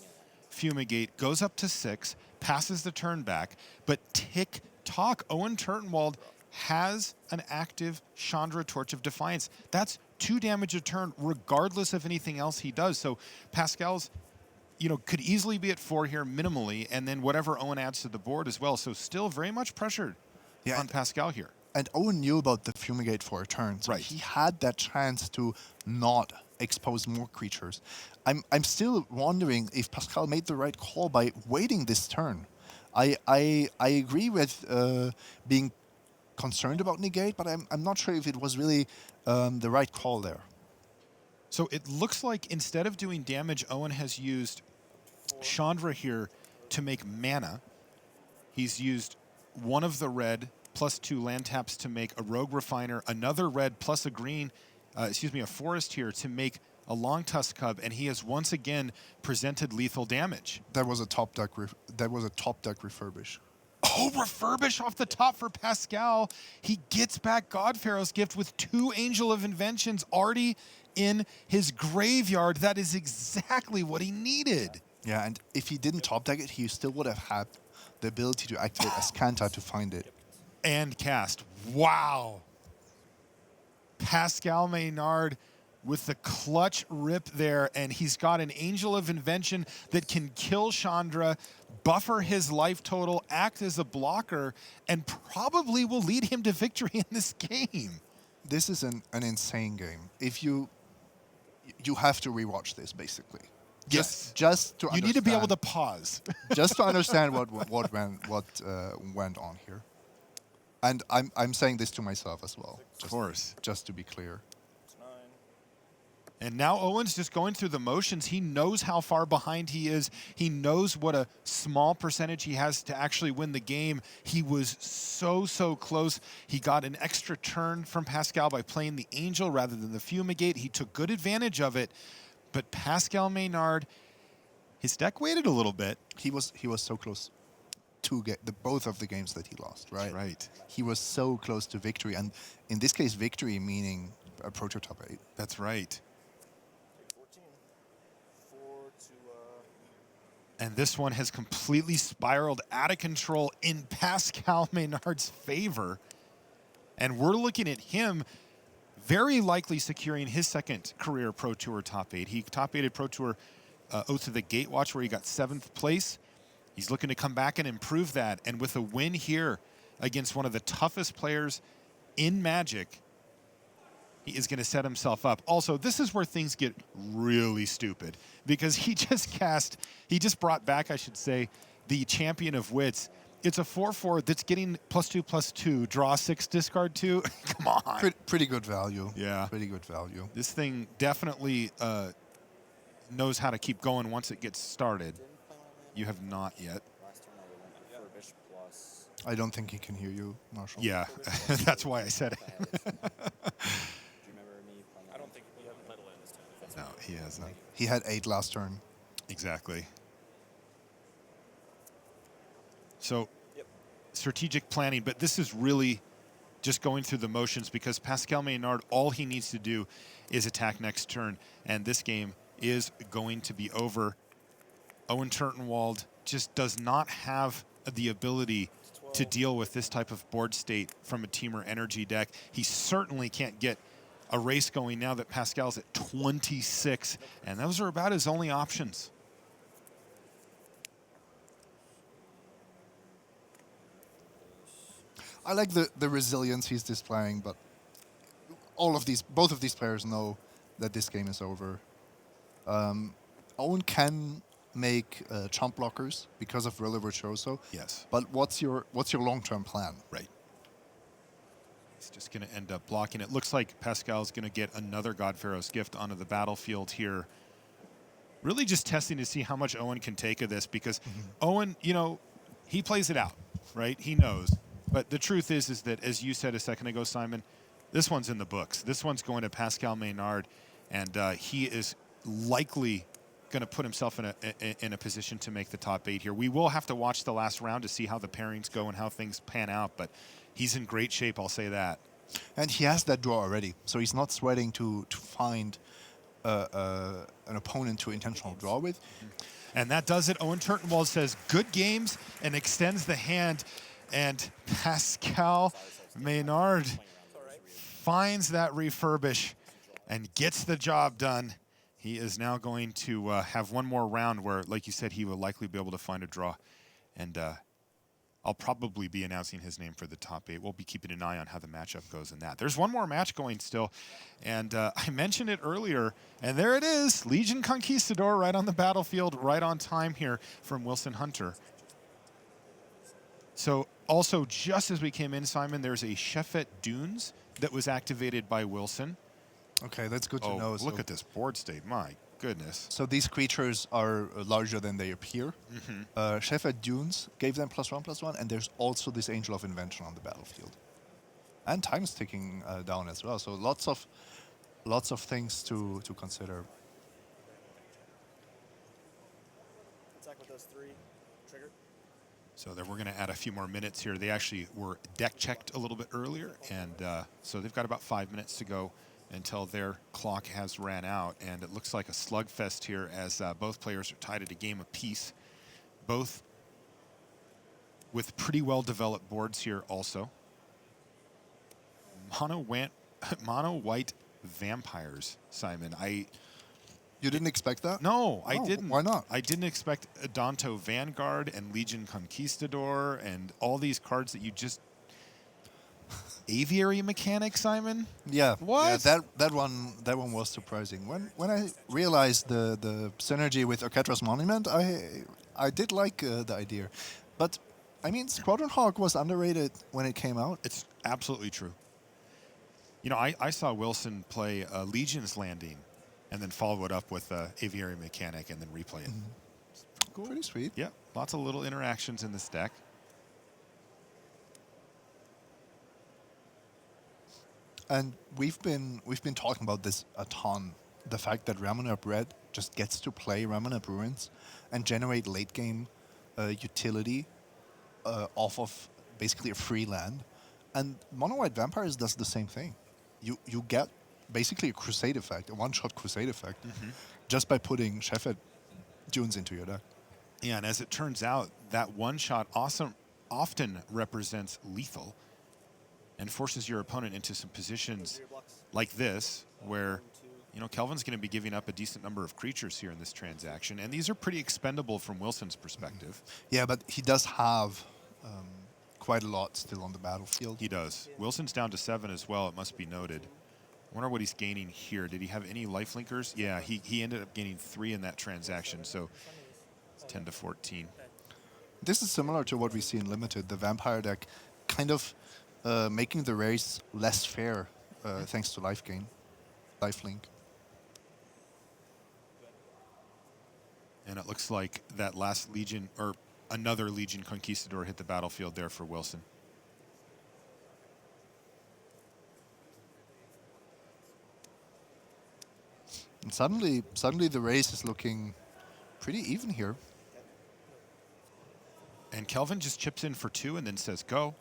Fumigate, goes up to 6, passes the turn back, but tick-tock, Owen Turtenwald has an active Chandra Torch of Defiance. That's 2 damage a turn, regardless of anything else he does. So Pascal's, could easily be at 4 here minimally, and then whatever Owen adds to the board as well. So still very much pressured on Pascal here.
And Owen knew about the Fumigate for a turn, so
Right.
he had that chance to not expose more creatures. I'm still wondering if Pascal made the right call by waiting this turn. I agree with being concerned about negate, but I'm not sure if it was really the right call there.
So it looks like instead of doing damage, Owen has used Chandra here to make mana. He's used one of the red plus 2 land taps to make a Rogue Refiner, another red plus a green, a forest here to make a Long Tusk Cub, and he has once again presented lethal damage.
That was a top deck refurbish.
Oh, refurbish off the top for Pascal. He gets back God Pharaoh's Gift with 2 Angel of Inventions already in his graveyard. That is exactly what he needed.
Yeah, and if he didn't top deck it, he still would have had the ability to activate Ascanta to find it.
And cast. Wow. Pascal Maynard with the clutch rip there, and he's got an Angel of Invention that can kill Chandra, buffer his life total, act as a blocker, and probably will lead him to victory in this game.
This is an insane game. If you have to rewatch this, basically.
Yes.
Just to
You need to be able to pause.
just to understand what went on here. And I'm saying this to myself as well.
Of course.
Just to be clear.
It's 9.
And now Owen's just going through the motions. He knows how far behind he is. He knows what a small percentage he has to actually win the game. He was so close. He got an extra turn from Pascal by playing the Angel rather than the Fumigate. He took good advantage of it. But Pascal Maynard, his deck waited a little bit.
He was so close to get both of the games that he lost, right?
That's right.
He was so close to victory, and in this case, victory meaning a prototype 8.
That's right.
Take 14. 4 to...
And this one has completely spiraled out of control in Pascal Maynard's favor. And we're looking at him very likely securing his second career Pro Tour top 8. He top 8'd Pro Tour Oath of the Gatewatch, where he got 7th place. He's looking to come back and improve that. And with a win here against one of the toughest players in Magic, he is going to set himself up. Also, this is where things get really stupid, because he just brought back, I should say, the Champion of Wits. It's a 4/4 that's getting +2/+2, draw 6, discard 2. Come on.
Pretty good value.
Yeah.
Pretty good value.
This thing definitely knows how to keep going once it gets started. You have not yet.
Last turn I went refurbish plus.
I don't think he can hear you, Marshall.
Yeah, that's why I said it.
Do you remember me playing?
I don't think we haven't played a land this time. If that's
No, he hasn't.
He had 8 last turn.
Exactly. So,
Yep.
strategic planning, but this is really just going through the motions, because Pascal Maynard, all he needs to do is attack next turn, and this game is going to be over. Owen Turtenwald just does not have the ability to deal with this type of board state from a Teamer Energy deck. He certainly can't get a race going now that Pascal's at 26, and those are about his only options.
I like the resilience he's displaying, but both of these players know that this game is over. Owen can make chump blockers because of Rilla Virtuoso.
Yes.
But what's your long-term plan?
Right. He's just going to end up blocking. It looks like Pascal's going to get another God Pharaoh's Gift onto the battlefield here. Really just testing to see how much Owen can take of this, because Owen, he plays it out, right? He knows. But the truth is that, as you said a second ago, Simon, this one's in the books. This one's going to Pascal Maynard, and he is likely going to put himself in a position to make the top 8 here. We will have to watch the last round to see how the pairings go and how things pan out, but he's in great shape, I'll say that.
And he has that draw already, so he's not sweating to find an opponent to intentional draw with.
And that does it. Owen Turtenwald says, good games, and extends the hand. And Pascal Maynard finds that refurbish and gets the job done. He is now going to have one more round where, like you said, he will likely be able to find a draw. And I'll probably be announcing his name for the top 8. We'll be keeping an eye on how the matchup goes in that. There's one more match going still, and I mentioned it earlier, and there it is. Legion Conquistador right on the battlefield, right on time here from Wilson Hunter. So also, just as we came in, Simon, there's a Chefet Dunes that was activated by Wilson.
Okay, that's good to
Oh,
know.
look
So,
at this board state. My goodness.
so these creatures are larger than they appear. Chefet Dunes gave them +1/+1, and there's also this Angel of Invention on the battlefield. And time is ticking down as well, so lots of things to consider.
Attack with those 3. Trigger.
So then we're going to add a few more minutes here. They actually were deck checked a little bit earlier, and so they've got about 5 minutes to go until their clock has ran out. And it looks like a slugfest here as both players are tied at a game apiece, both with pretty well-developed boards here also. Mono white vampires, Simon.
You didn't expect that?
No, I
Oh,
didn't.
why not?
I didn't expect Adonto Vanguard and Legion Conquistador and all these cards that you just... Aviary Mechanic, Simon?
Yeah.
What?
Yeah, that one was surprising. When I realized the synergy with Orketra's Monument, I did like the idea, but I mean, Squadron Hawk was underrated when it came out.
It's absolutely true. You know, I saw Wilson play Legion's Landing and then follow it up with Aviary Mechanic and then replay it. Cool.
Pretty sweet.
Yeah, lots of little interactions in this deck.
And we've been talking about this a ton. The fact that Ramonab Red just gets to play Ramonab Ruins and generate late game utility off of basically a free land, and Mono White Vampires does the same thing. You get basically a Crusade effect, a one-shot Crusade effect, just by putting Chefet Dunes into your deck.
Yeah, and as it turns out, that one-shot often represents lethal and forces your opponent into some positions like this, where, you know, Kelvin's going to be giving up a decent number of creatures here in this transaction, and these are pretty expendable from Wilson's perspective.
Yeah, but he does have quite a lot still on the battlefield.
He does. Wilson's down to 7 as well, it must be noted. I wonder what he's gaining here. Did he have any lifelinkers? Yeah, he ended up gaining 3 in that transaction, so it's 10 to 14.
This is similar to what we see in Limited, the Vampire deck kind of making the race less fair thanks to lifelink.
And it looks like that last Legion, or another Legion Conquistador hit the battlefield there for Wilson.
And suddenly the race is looking pretty even here.
And Kelvin just chips in for 2 and then says, go.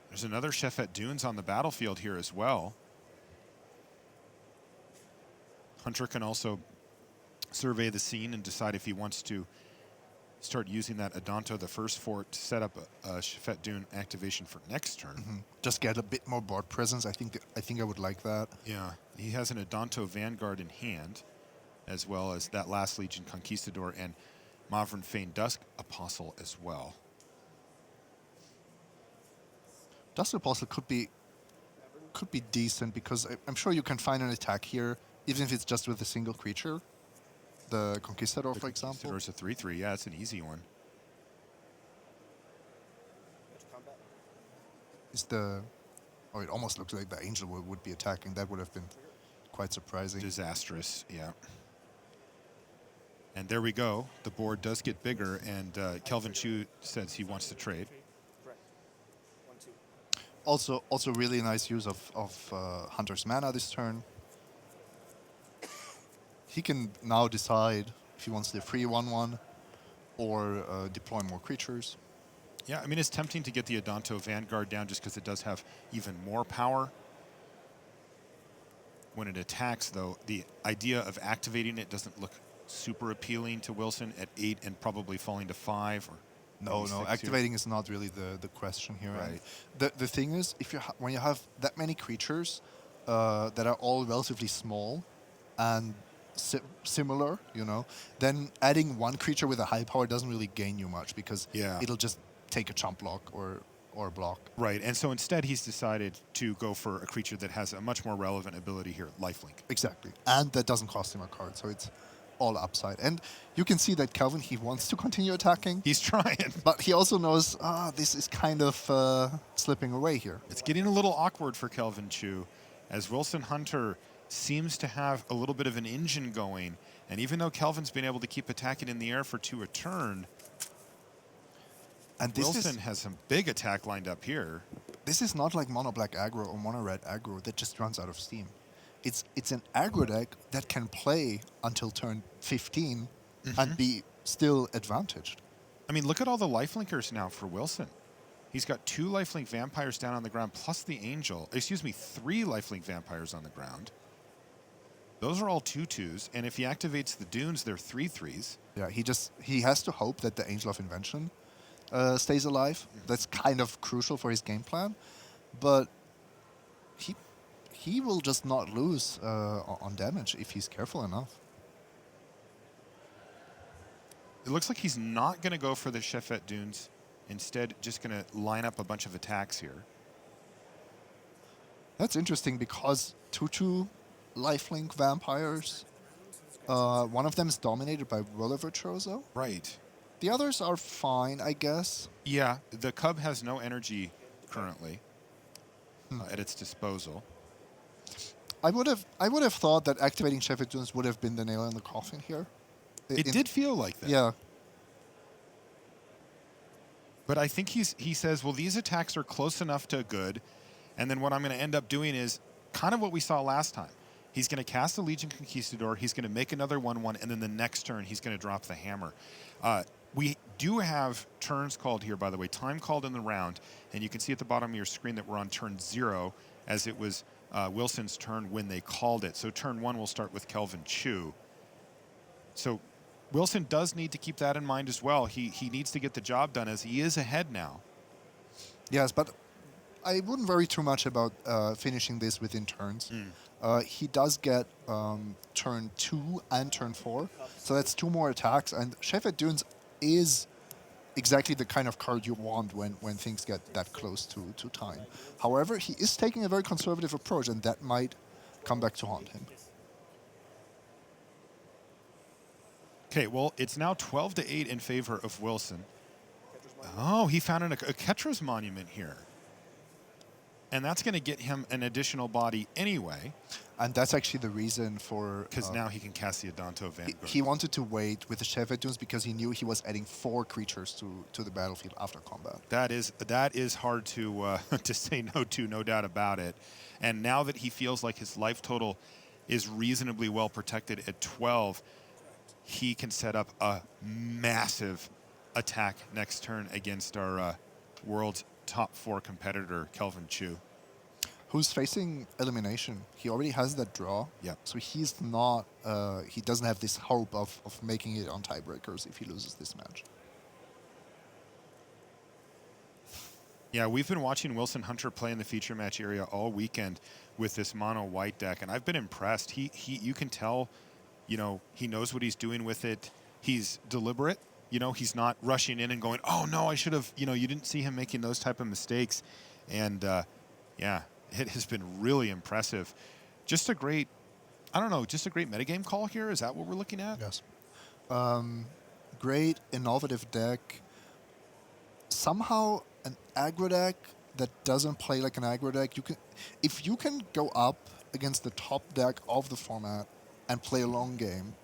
There's another Chefet Dunes on the battlefield here as well. Hunter can also survey the scene and decide if he wants to start using that Adonto, the first fort, to set up a Chefet Dune activation for next turn.
Just get a bit more board presence. I think I would like that.
Yeah, he has an Adonto Vanguard in hand, as well as that last Legion Conquistador and Mavrin Fane Dusk Apostle as well.
Dust Apostle could be decent because I'm sure you can find an attack here, even if it's just with a single creature. The Conquistador, for example.
Conquistador's a 3/3. Yeah, it's an easy one.
Combat.
Is the... Oh, it almost looks like the Angel would be attacking. That would have been quite surprising.
Disastrous, yeah. And there we go. The board does get bigger, and Kelvin Chu says he wants to trade.
Correct. 1, 2.
Also really nice use of Hunter's mana this turn. He can now decide if he wants the free 1/1 or deploy more creatures.
Yeah, I mean, it's tempting to get the Adonto Vanguard down just because it does have even more power. when it attacks, though, the idea of activating it doesn't look super appealing to Wilson at 8 and probably falling to 5 or
No,
maybe
no,
6
activating is not really the question here. And
Right.
the thing is, if you when you have that many creatures that are all relatively small and similar, then adding one creature with a high power doesn't really gain you much because
Yeah.
it'll just take a chump block or a block.
Right, and so instead he's decided to go for a creature that has a much more relevant ability here, lifelink.
Exactly. And that doesn't cost him a card, so it's all upside. And you can see that Kelvin, he wants to continue attacking,
He's trying.
but he also knows, this is kind of slipping away here.
It's getting a little awkward for Kelvin Chu, as Wilson Hunter seems to have a little bit of an engine going, and even though Kelvin's been able to keep attacking in the air for 2 a turn,
And this
Wilson has some big attack lined up here.
this is not like mono black aggro or mono red aggro that just runs out of steam. It's an aggro deck that can play until turn 15 and be still advantaged.
I mean, look at all the lifelinkers now for Wilson. He's got 2 lifelink vampires down on the ground, plus the angel. 3 lifelink vampires on the ground. Those are all 2/2s, and if he activates the dunes, they're 3/3s.
Yeah, he has to hope that the Angel of Invention stays alive. That's kind of crucial for his game plan, but he will just not lose on damage if he's careful enough.
It looks like he's not going to go for the Chefette dunes. Instead, just going to line up a bunch of attacks here.
That's interesting because 2/2 lifelink vampires. One of them is dominated by Will of Virtuoso.
Right.
The others are fine, I guess.
Yeah, the Cub has no energy currently at its disposal.
I would have thought that activating Sheffield Dunes would have been the nail in the coffin here.
It did feel like that.
Yeah.
But I think he says, well, these attacks are close enough to good, and then what I'm going to end up doing is kind of what we saw last time. He's going to cast the Legion Conquistador, he's going to make another 1/1, and then the next turn he's going to drop the hammer. We do have turns called here, by the way, time called in the round, and you can see at the bottom of your screen that we're on turn 0, as it was Wilson's turn when they called it. So turn 1 will start with Kelvin Chu. So Wilson does need to keep that in mind as well. He needs to get the job done as he is ahead now.
Yes, but I wouldn't worry too much about finishing this within turns. He does get turn 2 and turn 4, so that's 2 more attacks. And Sheffield Dunes is exactly the kind of card you want when things get that close to time. However, he is taking a very conservative approach, and that might come back to haunt him.
Okay, well, it's now 12-8 in favor of Wilson. Oh, he found a Ketra's Monument here. And that's going to get him an additional body anyway.
And that's actually the reason for...
Because now he can cast the Adanto Vanguard.
He wanted to wait with the Sheffield Dunes because he knew he was adding 4 creatures to the battlefield after combat.
That is hard to to say no to, no doubt about it. And now that he feels like his life total is reasonably well protected at 12, he can set up a massive attack next turn against our world's top 4 competitor, Kelvin Chu.
Who's facing elimination. He already has that draw.
Yeah.
So he's not, he doesn't have this hope of making it on tiebreakers if he loses this match.
Yeah, we've been watching Wilson Hunter play in the feature match area all weekend with this mono white deck, and I've been impressed. You can tell, he knows what he's doing with it. He's deliberate. He's not rushing in and going, oh, no, I should have, you didn't see him making those type of mistakes. And, yeah, it has been really impressive. Just a great metagame call here. Is that what we're looking at?
Yes. Great, innovative deck. Somehow an aggro deck that doesn't play like an aggro deck. If you can go up against the top deck of the format and play a long game,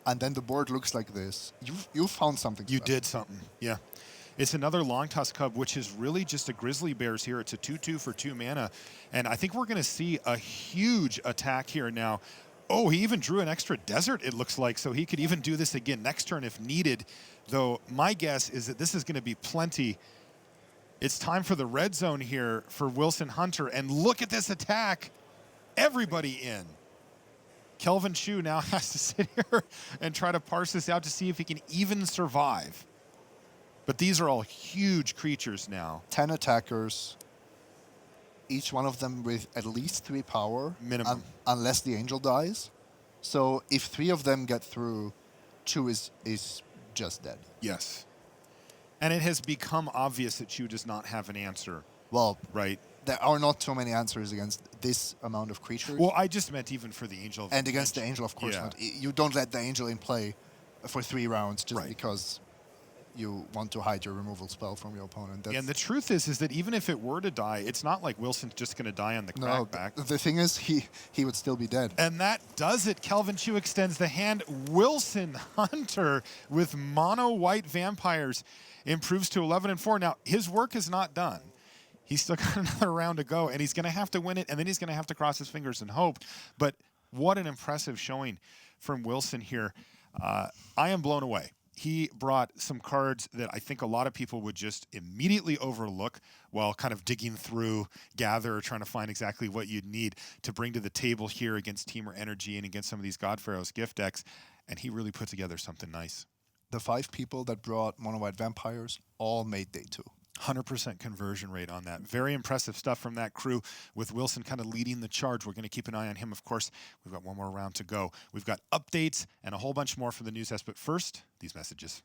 and then the board looks like this, you found something.
You
special.
did something, yeah. It's another Long Toss Cub, which is really just a Grizzly Bears here. It's a 2/2 for 2 mana. And I think we're going to see a huge attack here now. Oh, he even drew an extra desert, it looks like, so he could even do this again next turn if needed. Though my guess is that this is going to be plenty. It's time for the red zone here for Wilson Hunter. And look at this attack. Everybody in. Kelvin Chu now has to sit here and try to parse this out to see if he can even survive. But these are all huge creatures now.
10 attackers, each one of them with at least 3 power.
Minimum.
Unless the angel dies. So if 3 of them get through, Chu is just dead.
Yes. And it has become obvious that Chu does not have an answer,
Well,
right?
there are not so many answers against this amount of creatures.
Well, I just meant even for the Angel.
And against the angel, of course
Yeah.
not. You don't let the angel in play for 3 rounds just
Right.
because you want to hide your removal spell from your opponent.
And the truth is that even if it were to die, it's not like Wilson's just going to die on the
no,
crackback.
the thing is, he would still be dead.
And that does it. Kelvin Chu extends the hand. Wilson Hunter with mono white vampires improves to 11-4. Now, his work is not done. He's still got another round to go, and he's going to have to win it, and then he's going to have to cross his fingers and hope. But what an impressive showing from Wilson here. I am blown away. He brought some cards that I think a lot of people would just immediately overlook while kind of digging through Gather or trying to find exactly what you'd need to bring to the table here against Teamer Energy and against some of these God Pharaoh's gift decks. And he really put together something nice.
The 5 people that brought mono white vampires all made day 2.
100% conversion rate on that. Very impressive stuff from that crew with Wilson kind of leading the charge. We're going to keep an eye on him, of course. We've got one more round to go. We've got updates and a whole bunch more from the news desk. But first, these messages.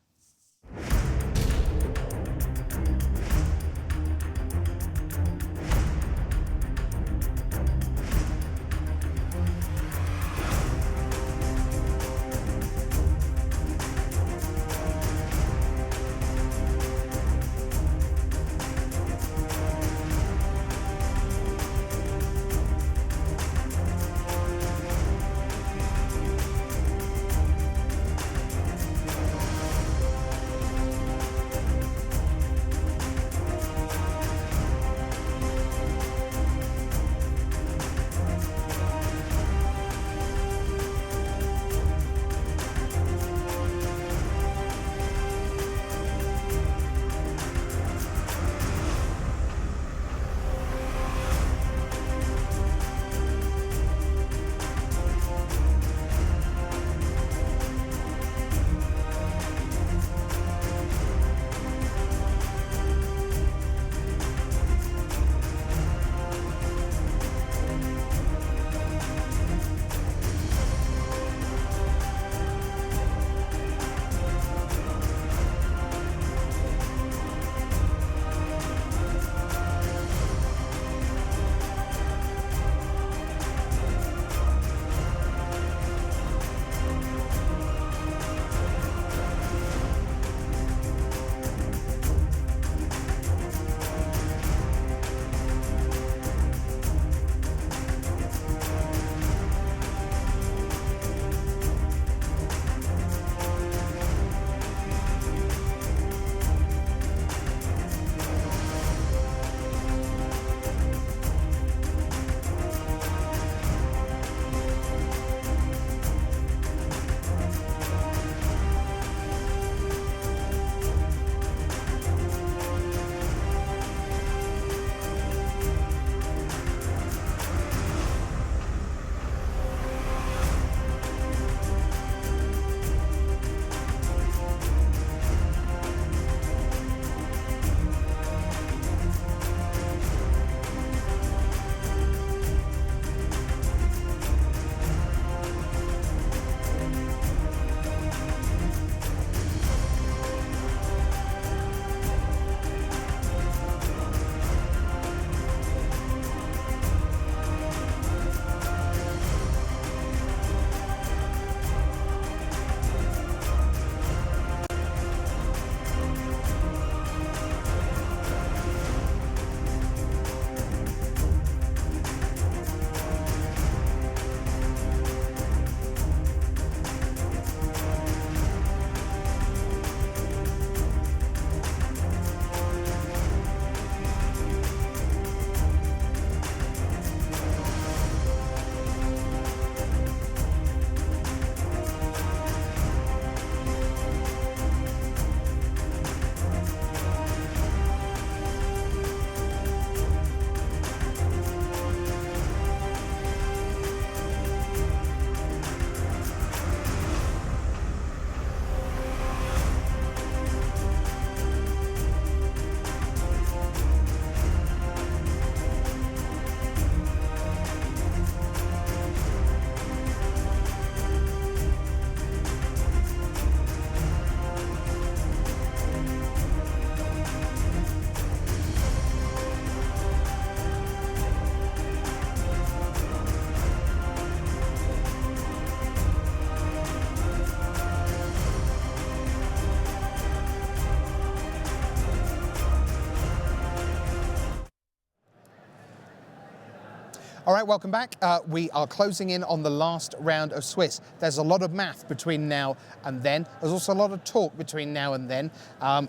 All right, welcome back. We are closing in on the last round of Swiss. There's a lot of math between now and then. There's also a lot of talk between now and then.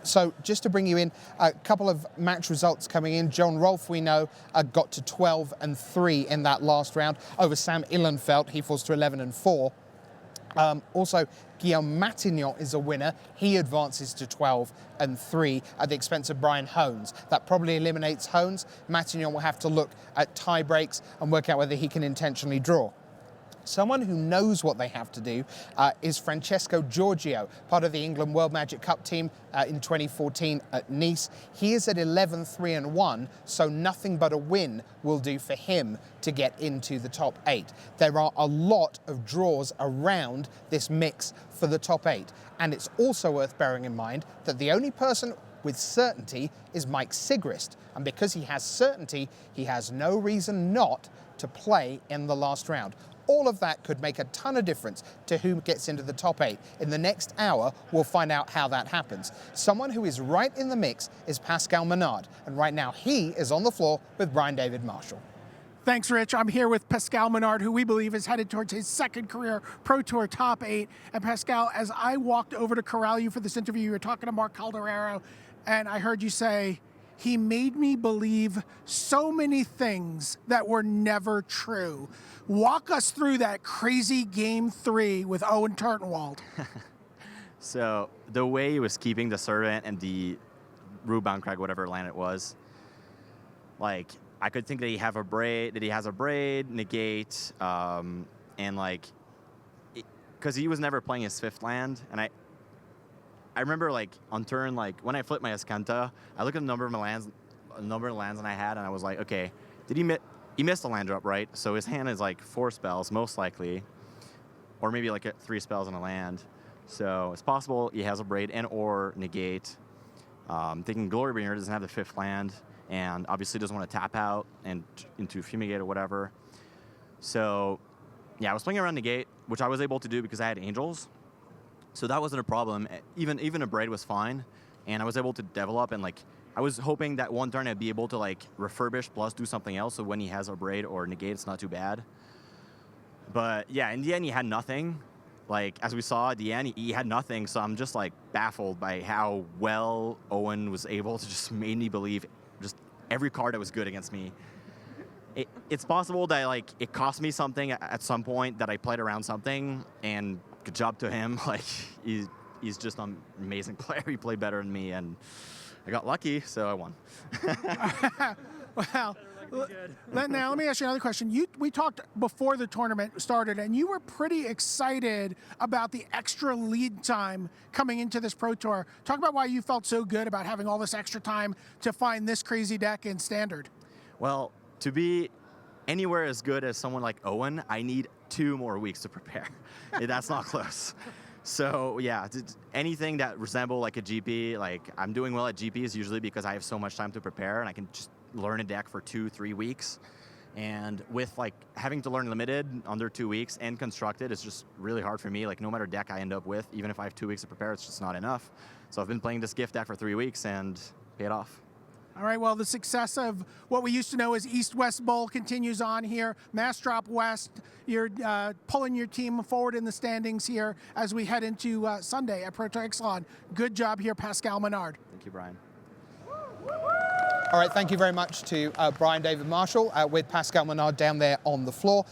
So just to bring you in, a couple of match results coming in. John Rolfe, we know, got to 12-3 in that last round over Sam Ihlenfeld. He falls to 11-4. Also, Guillaume Matignon is a winner. He advances to 12-3 at the expense of Brian Hones. That probably eliminates Hones. Matignon will have to look at tie breaks and work out whether he can intentionally draw. Someone who knows what they have to do is Francesco Giorgio, part of the England World Magic Cup team in 2014 at Nice. He is at 11-3-1, so nothing but a win will do for him to get into the top 8. There are a lot of draws around this mix for the top 8, and it's also worth bearing in mind that the only person with certainty is Mike Sigrist, and because he has certainty, he has no reason not to play in the last round. All of that could make a ton of difference to who gets into the top 8. In the next hour, we'll find out how that happens. Someone who is right in the mix is Pascal Minard, and right now he is on the floor with Brian David Marshall.
Thanks, Rich. I'm here with Pascal Minard, who we believe is headed towards his second career Pro Tour top 8. And Pascal, as I walked over to corral you for this interview, you were talking to Mark Calderaro, and I heard you say, he made me believe so many things that were never true. Walk us through that crazy game 3 with Owen Turtenwald.
So the way he was keeping the Servant and the Rebound Crag, whatever land it was, like I could think that he has a braid, negate, and like, because he was never playing his 5th land, and I remember like on turn, like when I flipped my Escanta, I looked at the number of lands that I had, and I was like, okay, he missed a land drop, right? So his hand is like 4 spells, most likely, or maybe like 3 spells on a land. So it's possible he has a braid and or negate. Thinking Glorybringer doesn't have the 5th land, and obviously doesn't want to tap out and into Fumigate or whatever. So yeah, I was playing around negate, which I was able to do because I had angels. So that wasn't a problem. Even a braid was fine, and I was able to develop, and like I was hoping that one turn I'd be able to like refurbish plus do something else, so when he has a braid or negate, it's not too bad. But yeah, in the end, he had nothing. Like as we saw at the end, he had nothing. So I'm just like baffled by how well Owen was able to just make me believe just every card that was good against me. It's possible that like it cost me something at some point that I played around something, and good job to him. Like he's just an amazing player. He played better than me, and I got lucky, so I won.
Well, now let me ask you another question. We talked before the tournament started, and you were pretty excited about the extra lead time coming into this Pro Tour. Talk about why you felt so good about having all this extra time to find this crazy deck in Standard.
Well, to be anywhere as good as someone like Owen, I need 2 more weeks to prepare. That's not close. So yeah, anything that resemble like a GP, like I'm doing well at GPs usually because I have so much time to prepare, and I can just learn a deck for 2-3 weeks. And with like having to learn limited under 2 weeks and constructed, it's just really hard for me. Like no matter deck I end up with, even if I have 2 weeks to prepare, it's just not enough. So I've been playing this gift deck for 3 weeks and paid off.
All right, well, the success of what we used to know as East-West Bowl continues on here. Massdrop West, you're pulling your team forward in the standings here as we head into Sunday at Pro Tour Ixalan. Good job here, Pascal Minard.
Thank you, Brian.
All right, thank you very much to Brian David Marshall with Pascal Minard down there on the floor.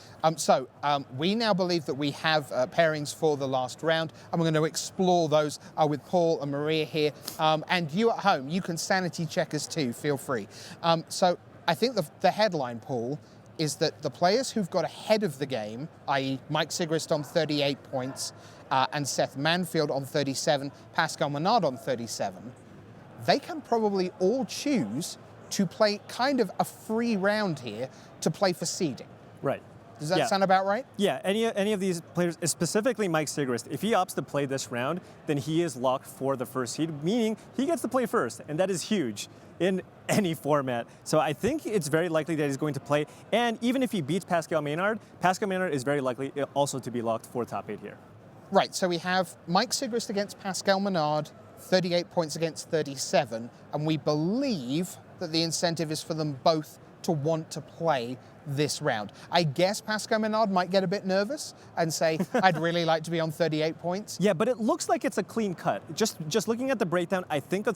We now believe that we have pairings for the last round, and we're going to explore those with Paul and Maria here. And you at home, you can sanity check us too, feel free. So I think the headline, Paul, is that the players who've got ahead of the game, i.e. Mike Sigrist on 38 points and Seth Manfield on 37, Pascal Minard on 37, they can probably all choose to play kind of a free round here to play for seeding.
Right.
Does that sound about right?
Yeah, any of these players, specifically Mike Sigrist, if he opts to play this round, then he is locked for the first seed, meaning he gets to play first, and that is huge in any format. So I think it's very likely that he's going to play, and even if he beats Pascal Maynard is very likely also to be locked for top 8 here.
Right, so we have Mike Sigrist against Pascal Minard, 38 points against 37, and we believe that the incentive is for them both to want to play this round. I guess Pascal Minard might get a bit nervous and say, I'd really like to be on 38 points.
Yeah, but it looks like it's a clean cut. Just looking at the breakdown, I think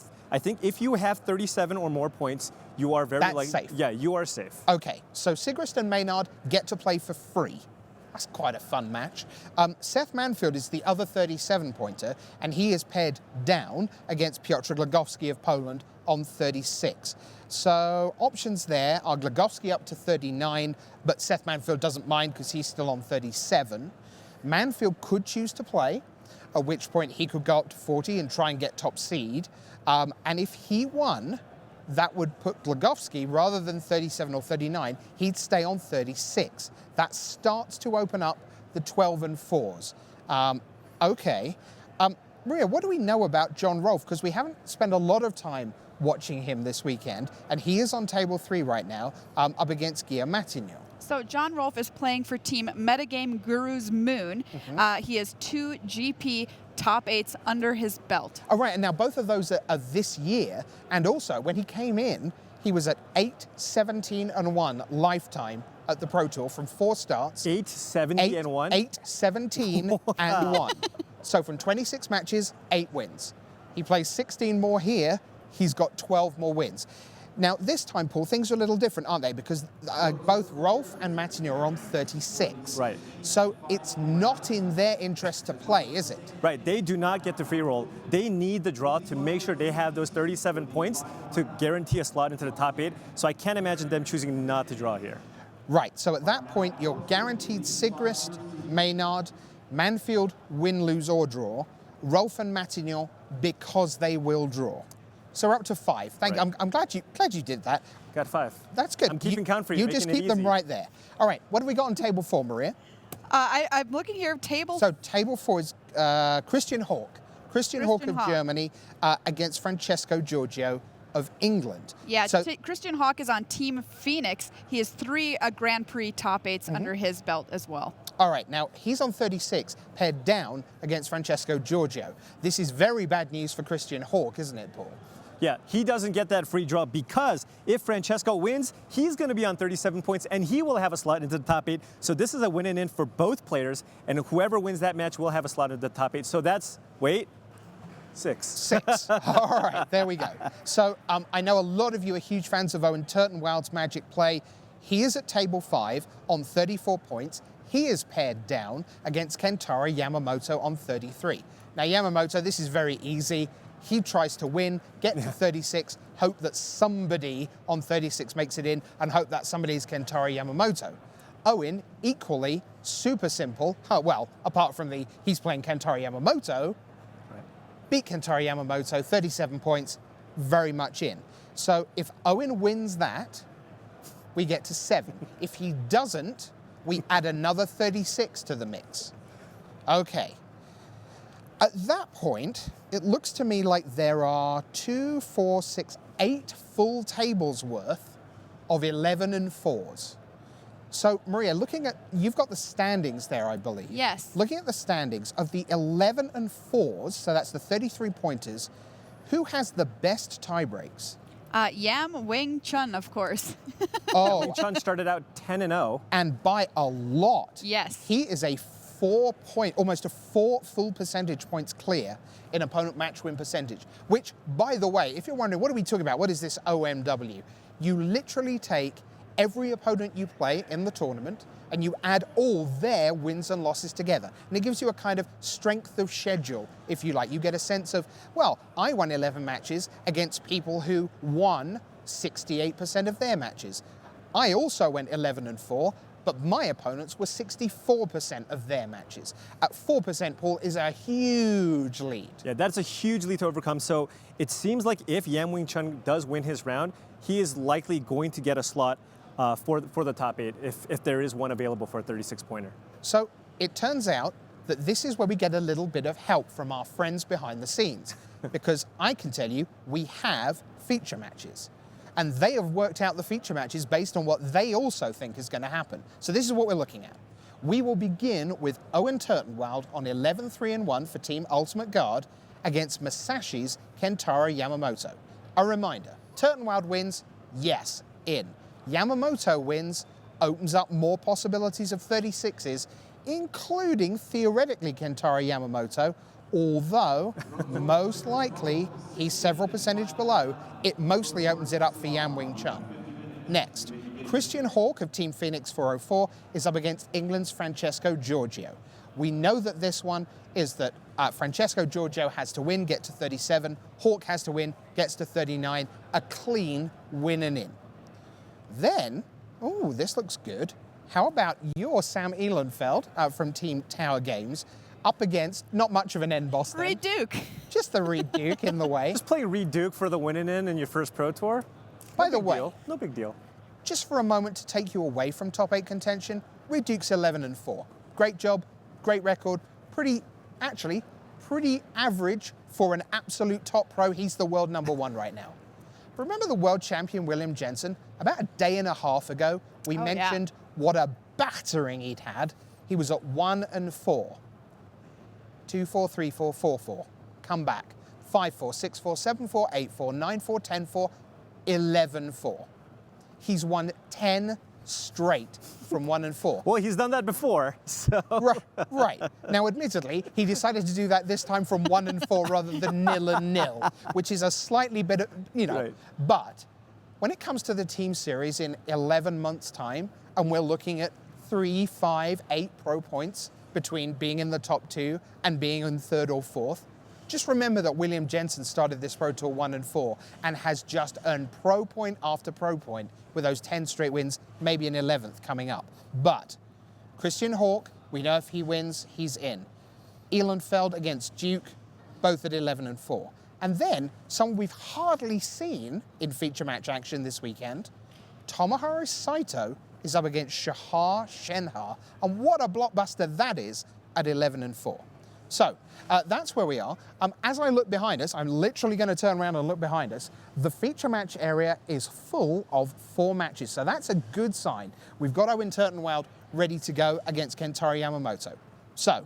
if you have 37 or more points, you are very
That's safe.
Yeah, you are safe.
Okay, so Sigrist and Maynard get to play for free. That's quite a fun match. Seth Manfield is the other 37-pointer, and he is paired down against Piotr Glogowski of Poland on 36. So options there are Glogowski up to 39, but Seth Manfield doesn't mind because he's still on 37. Manfield could choose to play, at which point he could go up to 40 and try and get top seed. And if he won, that would put Glogowski, rather than 37 or 39, he'd stay on 36. That starts to open up the 12 and 4s. Okay. Maria, what do we know about John Rolfe? Because we haven't spent a lot of time watching him this weekend, and he is on table 3 right now, up against Guillaume Matignon.
So John Rolfe is playing for team Metagame Guru's Moon. He has 2 GP top 8s under his belt.
Oh, right, and now both of those are this year, and also when he came in, he was at 8-17-1 lifetime at the Pro Tour from 4 starts.
8-70-1?
8-17-1. So from 26 matches, 8 wins. He plays 16 more here, he's got 12 more wins. Now, this time, Paul, things are a little different, aren't they? Because both Rolfe and Matignon are on 36.
Right.
So it's not in their interest to play, is it?
Right, they do not get the free roll. They need the draw to make sure they have those 37 points to guarantee a slot into the top 8. So I can't imagine them choosing not to draw here.
Right, so at that point, you're guaranteed Sigrist, Maynard, Manfield, win, lose, or draw, Rolfe and Matignon because they will draw. So we're up to 5. Thank you. I'm glad you did that.
Got 5.
That's good.
I'm keeping count for you.
You just keep them right there. All right, what have we got on table 4, Maria?
I'm looking here, table...
So table 4 is Christian Hawk. Christian Hawk of Germany against Francesco Giorgio of England.
Yeah,
so,
Christian Hawk is on Team Phoenix. He has 3 Grand Prix top 8s under his belt as well.
All right, now he's on 36, paired down against Francesco Giorgio. This is very bad news for Christian Hawk, isn't it, Paul?
Yeah, he doesn't get that free draw because if Francesco wins, he's going to be on 37 points and he will have a slot into the top 8. So this is a win and in for both players, and whoever wins that match will have a slot into the top 8. So that's, wait, 6.
6. All right, there we go. So I know a lot of you are huge fans of Owen Turtenwald's Magic play. He is at table 5 on 34 points. He is paired down against Kentaro Yamamoto on 33. Now, Yamamoto, this is very easy. He tries to win, get to 36, hope that somebody on 36 makes it in, and hope that somebody is Kentaro Yamamoto. Owen, equally, super simple. Well, apart from he's playing Kentaro Yamamoto, beat Kentaro Yamamoto, 37 points, very much in. So if Owen wins that, we get to 7. If he doesn't, we add another 36 to the mix. Okay. At that point, it looks to me like there are 2, 4, 6, 8 full tables worth of 11 and 4s. So, Maria, you've got the standings there, I believe.
Yes.
Looking at the standings of the 11 and 4s, so that's the 33 pointers, who has the best tie breaks?
Yam Wing Chun, of course.
Oh,
Wing Chun started out 10-0.
And by a lot.
Yes.
He is almost a 4 full percentage points clear in opponent match win percentage, which, by the way, if you're wondering, what are we talking about? What is this OMW? You literally take every opponent you play in the tournament and you add all their wins and losses together. And it gives you a kind of strength of schedule, if you like. You get a sense of, well, I won 11 matches against people who won 68% of their matches. I also went 11 and 4, but my opponents were 64% of their matches. At 4%, Paul, is a huge lead.
Yeah, that's a huge lead to overcome. So it seems like if Yam Wing Chun does win his round, he is likely going to get a slot for the top 8 if there is one available for a 36-pointer.
So it turns out that this is where we get a little bit of help from our friends behind the scenes, because I can tell you we have feature matches. And they have worked out the feature matches based on what they also think is going to happen. So this is what we're looking at. We will begin with Owen Turtenwald on 11-3-1 for Team Ultimate Guard against Masashi's Kentaro Yamamoto. A reminder, Turtenwald wins, yes, in. Yamamoto wins, opens up more possibilities of 36s, including theoretically Kentaro Yamamoto, although most likely he's several percentage below. It mostly opens it up for Yan Wing Chun. Next, Christian Hawk of Team Phoenix 404 is up against England's Francesco Giorgio. We know that this one is that Francesco Giorgio has to win, get to 37. Hawk has to win, gets to 39. A clean win and in. Then, ooh, this looks good. How about your Sam Ehlenfeld from Team Tower Games up against not much of an end boss then.
Reed Duke.
Just the Reed Duke in the way.
Just play Reed Duke for the winning in your first Pro Tour.
By the way,
no big deal.
Just for a moment to take you away from top 8 contention, Reed Duke's 11-4. Great job, great record, pretty average for an absolute top pro. He's the world #1 right now. Remember the world champion William Jensen? About a day and a half ago, we mentioned what a battering he'd had. He was at 1-4. 2-4, 3-4, 4-4. Come back. 5-4, 6-4, 7-4, 8-4, 9-4, 10-4, 11-4. He's won 10 straight from 1-4.
Well, he's done that before, so.
Right. Now, admittedly, he decided to do that this time from 1-4 rather than 0-0, which is a slightly bit,
Right.
But when it comes to the team series in 11 months' time, and we're looking at 3, 5, 8 pro points between being in the top 2 and being in 3rd or 4th, just remember that William Jensen started this Pro Tour 1-4 and has just earned pro point after pro point with those 10 straight wins, maybe an 11th coming up. But Christian Hawk, we know if he wins, he's in. Ehlenfeld against Duke, both at 11-4. And then, someone we've hardly seen in feature match action this weekend, Tomohiro Saito is up against Shahar Shenhar. And what a blockbuster that is at 11-4. So that's where we are. As I look behind us, I'm literally going to turn around and look behind us. The feature match area is full of 4 matches, so that's a good sign. We've got Owen Turtenwald ready to go against Kentaro Yamamoto. So,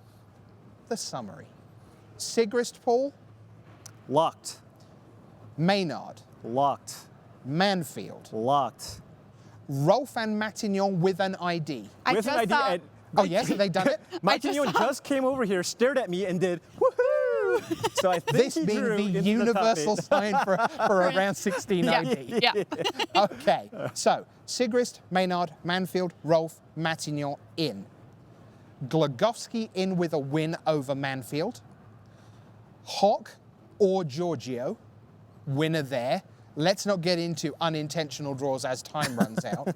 the summary. Sigrist Paul.
Locked.
Maynard.
Locked.
Manfield.
Locked.
Rolf and Matignon with an ID.
With an ID.
Oh, yes, have they done it?
Matignon just came over here, stared at me, and did woohoo! So I think
this
he
being
drew
the
into
universal
the top 8.
sign for a round 16 ID.
Yeah.
Okay, so Sigrist, Maynard, Manfield, Rolf, Matignon in. Glogowski in with a win over Manfield. Hawk or Giorgio, winner there. Let's not get into unintentional draws as time runs out.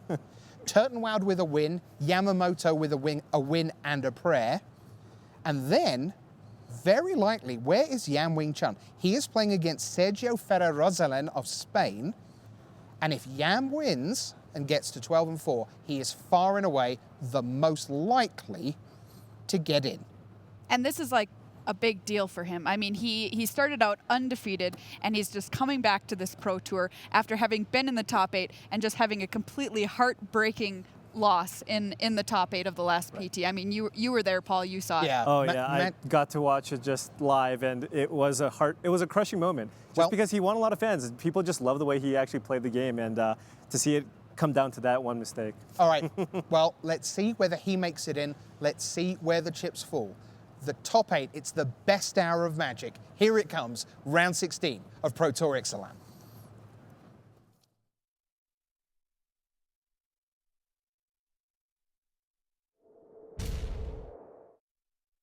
Turtenwald with a win, Yamamoto with a win and a prayer. And then, very likely, where is Yan Wing Chun? He is playing against Sergio Ferrer-Rosalen of Spain. And if Yan wins and gets to 12-4, he is far and away the most likely to get in.
And this is like a big deal for him. I mean, he started out undefeated, and he's just coming back to this Pro Tour after having been in the top 8 and just having a completely heartbreaking loss in the top 8 of the last PT. I mean, you were there, Paul. You saw it.
Oh yeah, I got to watch it just live, and it was a crushing moment. Just because he won a lot of fans, and people just love the way he actually played the game, and to see it come down to that one mistake.
All right. Well, let's see whether he makes it in. Let's see where the chips fall. The top 8, it's the best hour of Magic. Here it comes, round 16 of Pro Tour Ixalan.